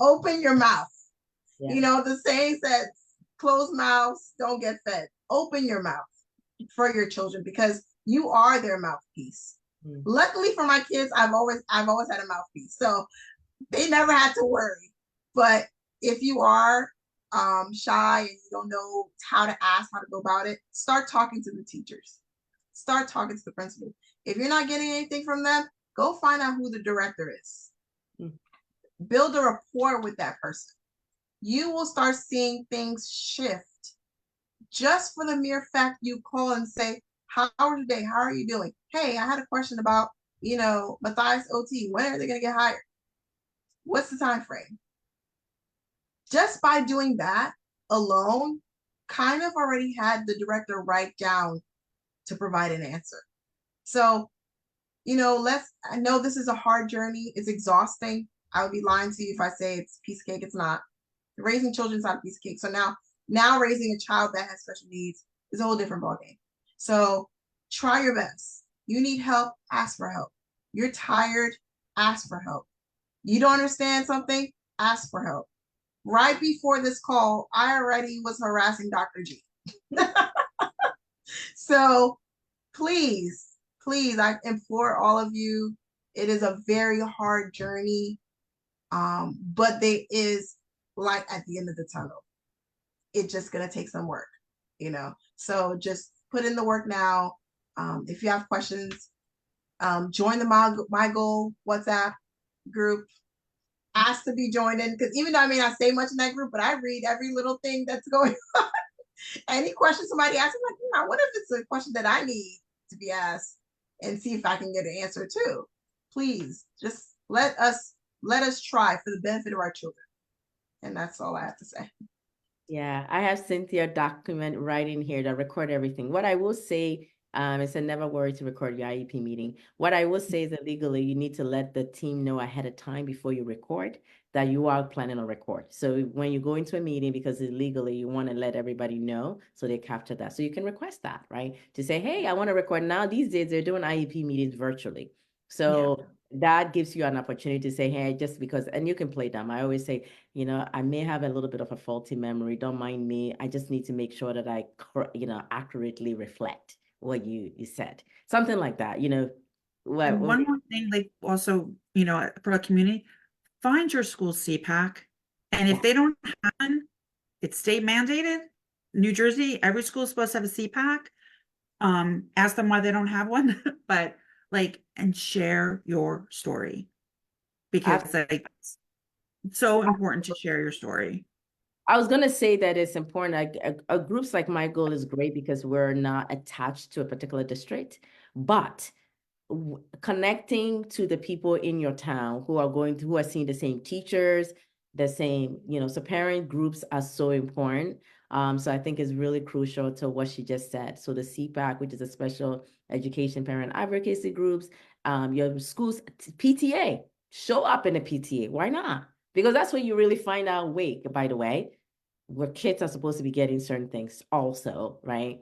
Open your mouth. Yeah. The saying says, closed mouths don't get fed. Open your mouth for your children, because you are their mouthpiece. Luckily for my kids, I've always had a mouthpiece, so they never had to worry. But if you are shy and you don't know how to ask, how to go about it, start talking to the teachers. Start talking to the principal. If you're not getting anything from them, go find out who the director is. Build a rapport with that person. You will start seeing things shift just for the mere fact you call and say, how are you today? How are you doing? Hey, I had a question about, Matthias OT. When are they going to get hired? What's the time frame? Just by doing that alone, kind of already had the director write down to provide an answer. So, I know this is a hard journey. It's exhausting. I would be lying to you if I say it's a piece of cake. It's not. Raising children is not a piece of cake. So now raising a child that has special needs is a whole different ballgame. So try your best. You need help, ask for help. You're tired, ask for help. You don't understand something, ask for help. Right before this call, I already was harassing Dr. G. So please, I implore all of you, it is a very hard journey, but there is light at the end of the tunnel. It's just going to take some work, so just put in the work now. If you have questions, join the My Goal WhatsApp group. Ask to be joined in, because even though I may not say much in that group, but I read every little thing that's going on. Any question somebody asks, I'm like, what if it's a question that I need to be asked, and see if I can get an answer too. Please, just let us try for the benefit of our children. And that's all I have to say. Yeah, I have Cynthia document right in here that record everything. What I will say, it's a never worry to record your IEP meeting. What I will say is that legally, you need to let the team know ahead of time before you record that you are planning to record. So when you go into a meeting, because it's legally, you want to let everybody know so they capture that. So you can request that, right? To say, hey, I want to record. Now these days, they're doing IEP meetings virtually. So that gives you an opportunity to say, hey, just because, and you can play them. I always say, I may have a little bit of a faulty memory. Don't mind me. I just need to make sure that I, accurately reflect what you said. Something like that, What? And one more thing, like also, you know, for a community, find your school CPAC. And if they don't have one, it's state mandated. New Jersey, every school is supposed to have a CPAC. Ask them why they don't have one, but like, and share your story because like it's so important to share your story. I was gonna say that it's important. Like groups like my goal is great because we're not attached to a particular district, but connecting to the people in your town who are seeing the same teachers, the same, so parent groups are so important. So I think it's really crucial to what she just said. So the CPAC, which is a special education parent advocacy groups, your schools, PTA, show up in the PTA. Why not? Because that's where you really find out, wait, by the way, where kids are supposed to be getting certain things also, right?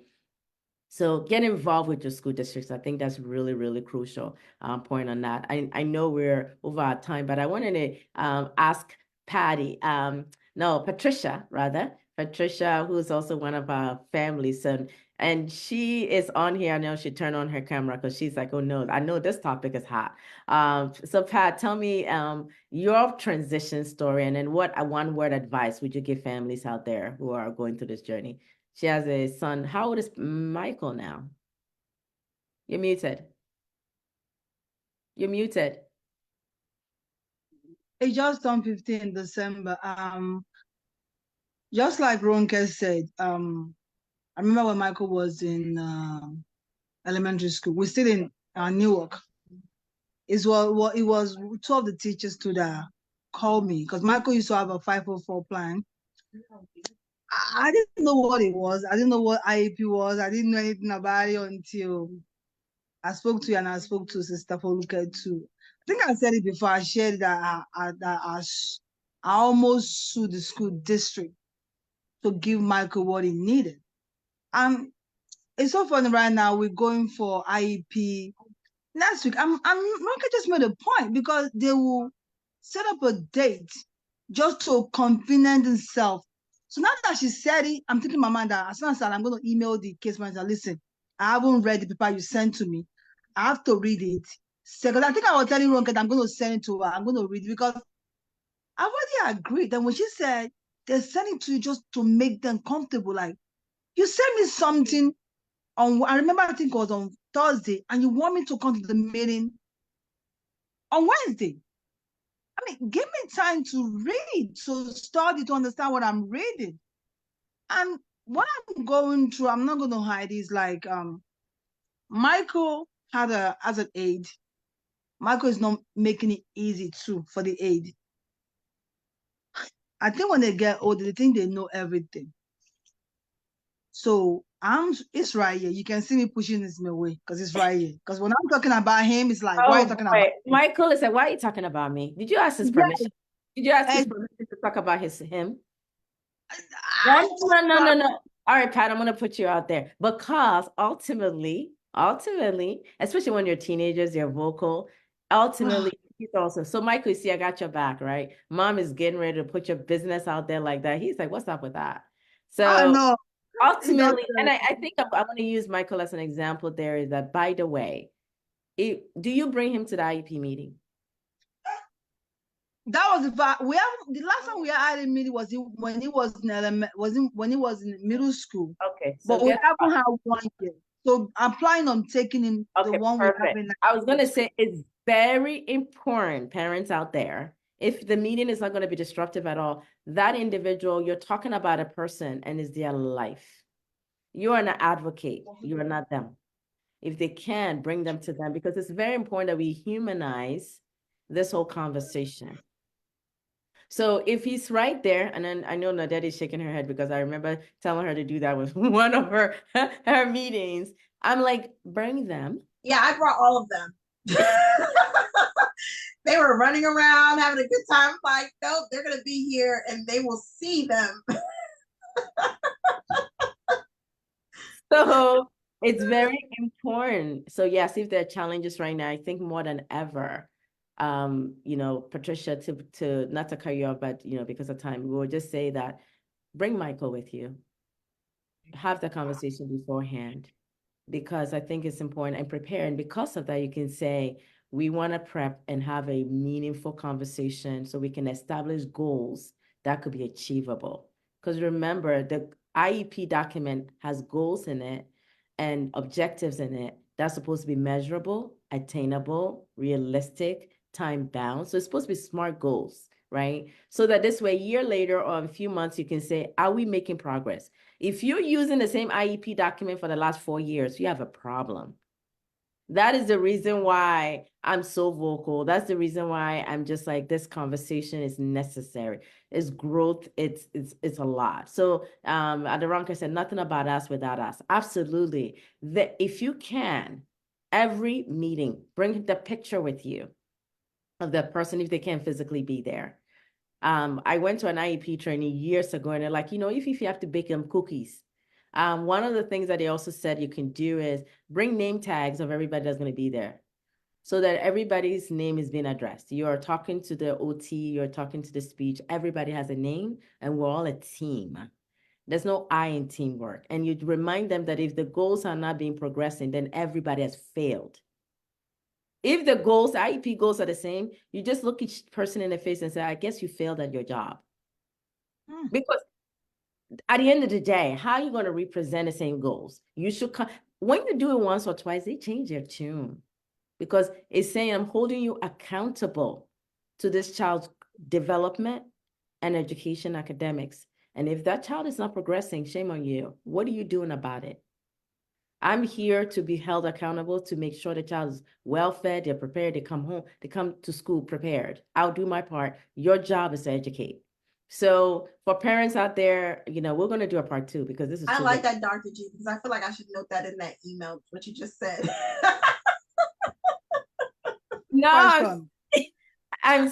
So get involved with your school districts. I think that's really, really crucial point on that. I know we're over our time, but I wanted to ask Patricia, rather. Patricia, who's also one of our families. And she is on here. I know she turned on her camera because she's like, oh no, I know this topic is hot. So Pat, tell me your transition story, and then what one word advice would you give families out there who are going through this journey? She has a son. How old is Michael now? You're muted. You're muted. He just turned 15 in December. Just like Ronke said, I remember when Michael was in elementary school. We're still in Newark. It was two of the teachers to call me because Michael used to have a 504 plan. I didn't know what it was. I didn't know what IEP was. I didn't know anything about it until I spoke to you and I spoke to Sister Toolkit too. I think I said it before. I shared that I almost sued the school district to give Michael what he needed. It's so funny right now. We're going for IEP next week. Ronke just made a point because they will set up a date just to convenience themselves. So now that she said it, I'm thinking in my mind that as soon as I'm going to email the case manager, listen, I haven't read the paper you sent to me. I have to read it. Because I think I was telling Ronke that I'm going to send it to her. I'm going to read it because I already agreed. And when she said they're sending it to you just to make them comfortable, like you sent me something I remember I think it was on Thursday, and you want me to come to the meeting on Wednesday. I mean, give me time to read, to study, to understand what I'm reading. And what I'm going through, I'm not going to hide, is like Michael as an aide. Michael is not making it easy too for the aide. I think when they get older, they think they know everything. So it's right here. You can see me pushing this away because it's right here. Because when I'm talking about him, it's like, why are you talking about him? Michael is like, why are you talking about me? Did you ask his permission? Did you ask his permission to talk about him? No. All right, Pat, I'm gonna put you out there because ultimately, especially when you're teenagers, you're vocal. Ultimately, he's also so Michael, you see, I got your back, right? Mom is getting ready to put your business out there like that. He's like, what's up with that? So ultimately, and I think I want to use Michael as an example there, is that, by the way, do you bring him to the IEP meeting? That was the last time we had a meeting was when he was in middle school. Okay, so but we haven't had one yet. So I'm planning on taking him the one we have in. I was gonna say it's very important, parents out there. If the meeting is not going to be disruptive at all, that individual, you're talking about a person and it's their life. You are an advocate. You are not them. If they can, bring them to them, because it's very important that we humanize this whole conversation. So if he's right there, and then I know Nadette is shaking her head because I remember telling her to do that with one of her meetings. I'm like, bring them. Yeah, I brought all of them. They were running around, having a good time. Like, nope, they're going to be here and they will see them. So it's very important. So yes, if there are challenges right now, I think more than ever, Patricia, to not to cut you off, but because of time, we will just say that bring Michael with you. Have the conversation beforehand. because I think it's important and prepare. And because of that, you can say, we want to prep and have a meaningful conversation so we can establish goals that could be achievable. Because remember, the IEP document has goals in it and objectives in it that's supposed to be measurable, attainable, realistic, time bound. So it's supposed to be SMART goals, right? So that this way, a year later or a few months, you can say, are we making progress? If you're using the same IEP document for the last 4 years, you have a problem. That is the reason why I'm so vocal. That's the reason why I'm just like, this conversation is necessary. It's growth. It's a lot. So Aderonke said, nothing about us without us. Absolutely. If you can, every meeting, bring the picture with you of that person if they can't physically be there. I went to an IEP training years ago, and they're like, if you have to bake them cookies. One of the things that they also said you can do is bring name tags of everybody that's going to be there so that everybody's name is being addressed. You're talking to the OT, you're talking to the speech, everybody has a name, and we're all a team. There's no I in teamwork. And you remind them that if the goals are not being progressing, then everybody has failed. If the goals, the IEP goals are the same, you just look each person in the face and say, I guess you failed at your job. Because at the end of the day, how are you going to represent the same goals? You should come, when you do it once or twice, they change their tune because it's saying, I'm holding you accountable to this child's development and education academics. And if that child is not progressing, shame on you. What are you doing about it? I'm here to be held accountable to make sure the child is well fed, they're prepared, they come home, they come to school prepared. I'll do my part. Your job is to educate. So for parents out there, we're going to do a part 2 because this is I too like late. that, Dr. G, because I feel like I should note that in that email, what you just said. No, I'm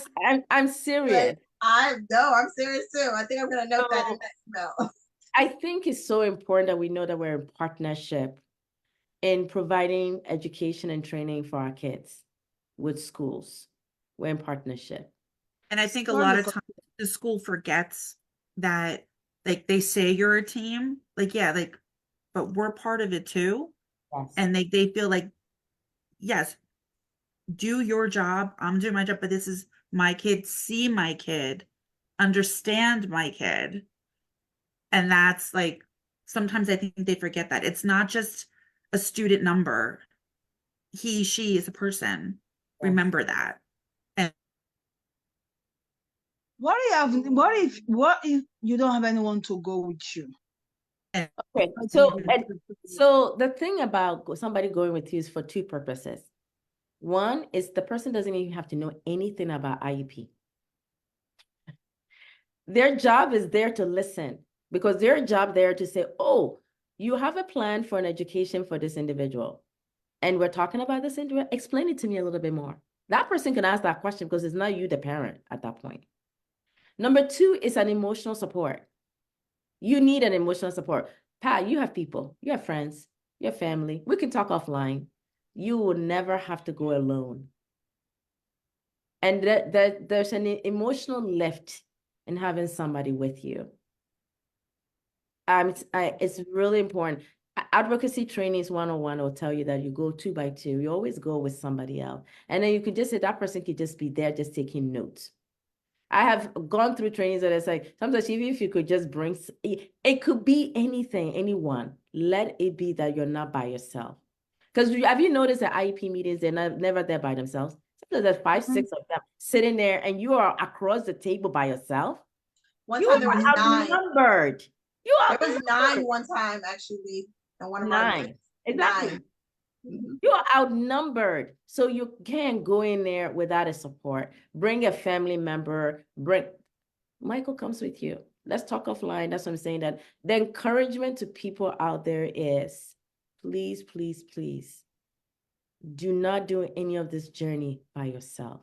serious. I'm serious too. I think I'm gonna note that in that email. I think it's so important that we know that we're in partnership in providing education and training for our kids with schools. We're in partnership. And I think a lot of times the school forgets that, like, they say you're a team, like, yeah, like, but we're part of it too. Yes. And they feel like, yes, do your job, I'm doing my job, but this is my kid, see my kid, understand my kid. And that's like, sometimes I think they forget that it's not just a student number. He, she is a person. Yes. Remember that. And What if you don't have anyone to go with you? Okay, so the thing about somebody going with you is for 2 purposes. One is the person doesn't even have to know anything about IEP. Their job is there to listen because their job there to say, oh, you have a plan for an education for this individual. And we're talking about this individual. Explain it to me a little bit more. That person can ask that question because it's not you, the parent, at that point. Number 2 is an emotional support. You need an emotional support. Pat, you have people, you have friends, you have family. We can talk offline. You will never have to go alone. And there's an emotional lift in having somebody with you. It's really important. Advocacy trainings 101 will tell you that you go 2 by 2. You always go with somebody else. And then you could just say that person could just be there, just taking notes. I have gone through trainings that it's like, sometimes even if you could just bring, it could be anything, anyone. Let it be that you're not by yourself. Because have you noticed that IEP meetings, they're never there by themselves? Sometimes there's 5, 6 of them sitting there and you are across the table by yourself. One time there was 9. Outnumbered. There was 9 one time, actually. And one of 9. Exactly. 9. Mm-hmm. You are outnumbered. So you can't go in there without a support. Bring a family member. Michael comes with you. Let's talk offline. That's what I'm saying. That the encouragement to people out there is, please, please, please, do not do any of this journey by yourself.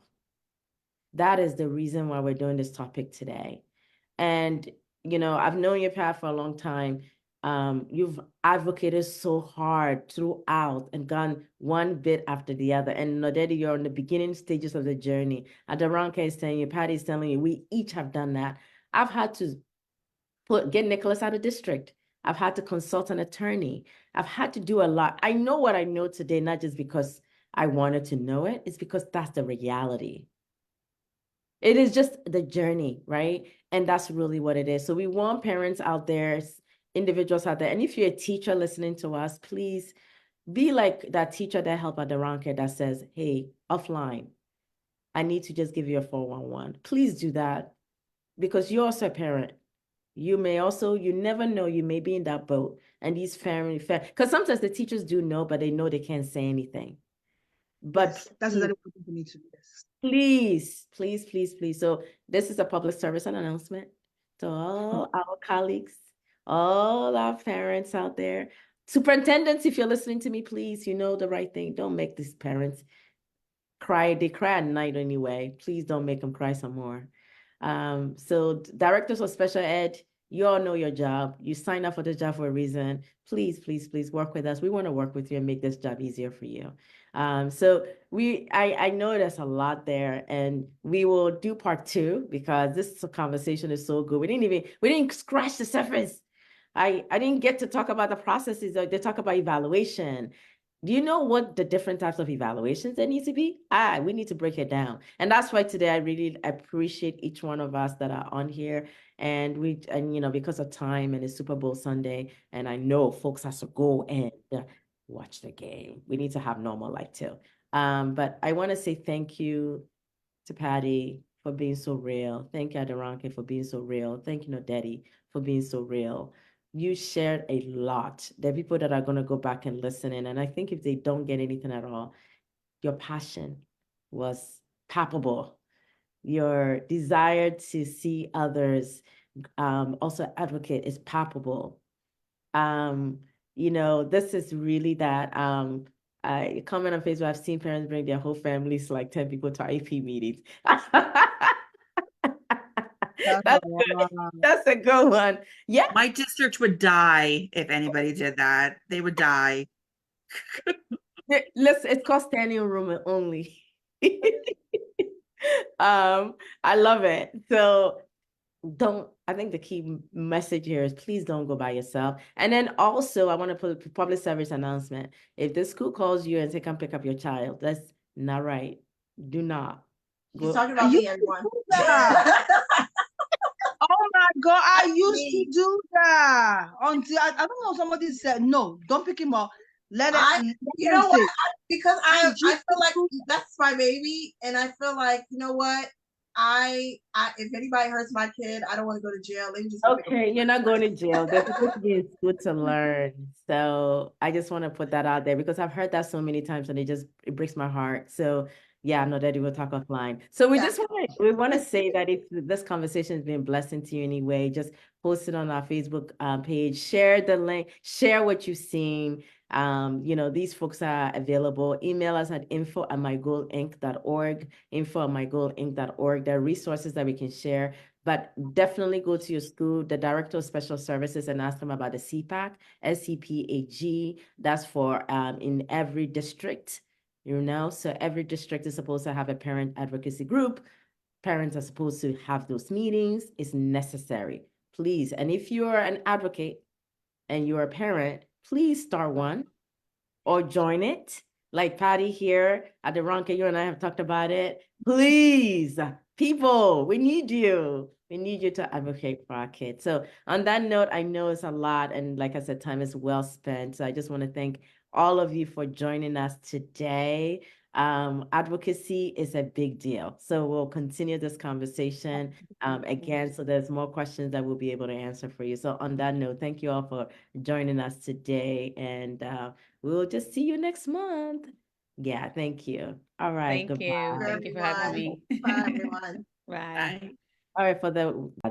That is the reason why we're doing this topic today. And, I've known your path for a long time. You've advocated so hard throughout and gone one bit after the other. And Nodedi, you're in the beginning stages of the journey. Aderonke is telling you, Patty is telling you, we each have done that. I've had to get Nicholas out of district. I've had to consult an attorney. I've had to do a lot. I know what I know today, not just because I wanted to know it, it's because that's the reality. It is just the journey, right? And that's really what it is. So we want parents out there, individuals out there, and if you're a teacher listening to us, please be like that teacher that helped at the Ranker that says, hey, offline, I need to just give you a 411. Please do that because you're also a parent. You may also, you never know, you may be in that boat. And these family, because sometimes the teachers do know, but they know they can't say anything. But Yes, that's exactly what we need to do. Yes. please, please, please, please. So this is a public service announcement to all our colleagues, all our parents out there. Superintendents, if you're listening to me, please, you know the right thing. Don't make these parents cry. They cry at night anyway. Please don't make them cry some more. So directors of special ed, you all know your job. You signed up for this job for a reason. Please, please, please work with us. We want to work with you and make this job easier for you. So I know there's a lot there, and we will do part 2 because this conversation is so good. We didn't scratch the surface. I didn't get to talk about the processes. They talk about evaluation. Do you know what the different types of evaluations there need to be? We need to break it down. And that's why today I really appreciate each one of us that are on here. And you know, because of time and it's Super Bowl Sunday, and I know folks have to go and watch the game. We need to have normal life too. But I want to say thank you to Patty for being so real. Thank you, Aderanke, for being so real. Thank you, Nodedi, for being so real. You shared a lot. There are people that are going to go back and listen in. And I think if they don't get anything at all, your passion was palpable. Your desire to see others also advocate is palpable. You know, this is really that I comment on Facebook, I've seen parents bring their whole families, like 10 people to IP meetings. That's a good one. Yeah. My district would die if anybody did that. They would die. Listen, it's called standing room only. I love it. So I think the key message here is please don't go by yourself. And then also I want to put a public service announcement. If the school calls you and say, come pick up your child, that's not right. Do not. She's talking about me, everyone. Oh my God, I used to do that until I don't know, somebody said, no, don't pick him up. Let it. You know what? Because I feel like that's my baby, and I feel like, you know what? If anybody hurts my kid, I don't want to go to jail. They just okay, you're not going to jail. They're supposed to be in school to learn. So I just want to put that out there because I've heard that so many times and it breaks my heart. So yeah, no, Daddy, we'll talk offline. So we want to say that if this conversation has been a blessing to you anyway, just post it on our Facebook page, share the link, share what you've seen. You know, these folks are available. Email us at info@mygoalinc.org, info@mygoalinc.org. There are resources that we can share, but definitely go to your school, the Director of Special Services, and ask them about the CPAG, SCPAG. That's for in every district. You know, so every district is supposed to have a parent advocacy group. Parents are supposed to have those meetings. It's necessary, please. And if you're an advocate and you're a parent, please start one or join it. Like Patty here at the Ranker, you and I have talked about it. Please, people, we need you. We need you to advocate for our kids. So on that note, I know it's a lot. And like I said, time is well spent. So I just want to thank all of you for joining us today. Advocacy is a big deal. So we'll continue this conversation again. So there's more questions that we'll be able to answer for you. So on that note, thank you all for joining us today. And we'll just see you next month. Yeah, thank you. All right. Thank you. Goodbye. Thank you for having me. Bye, everyone. Bye. Bye. All right, for the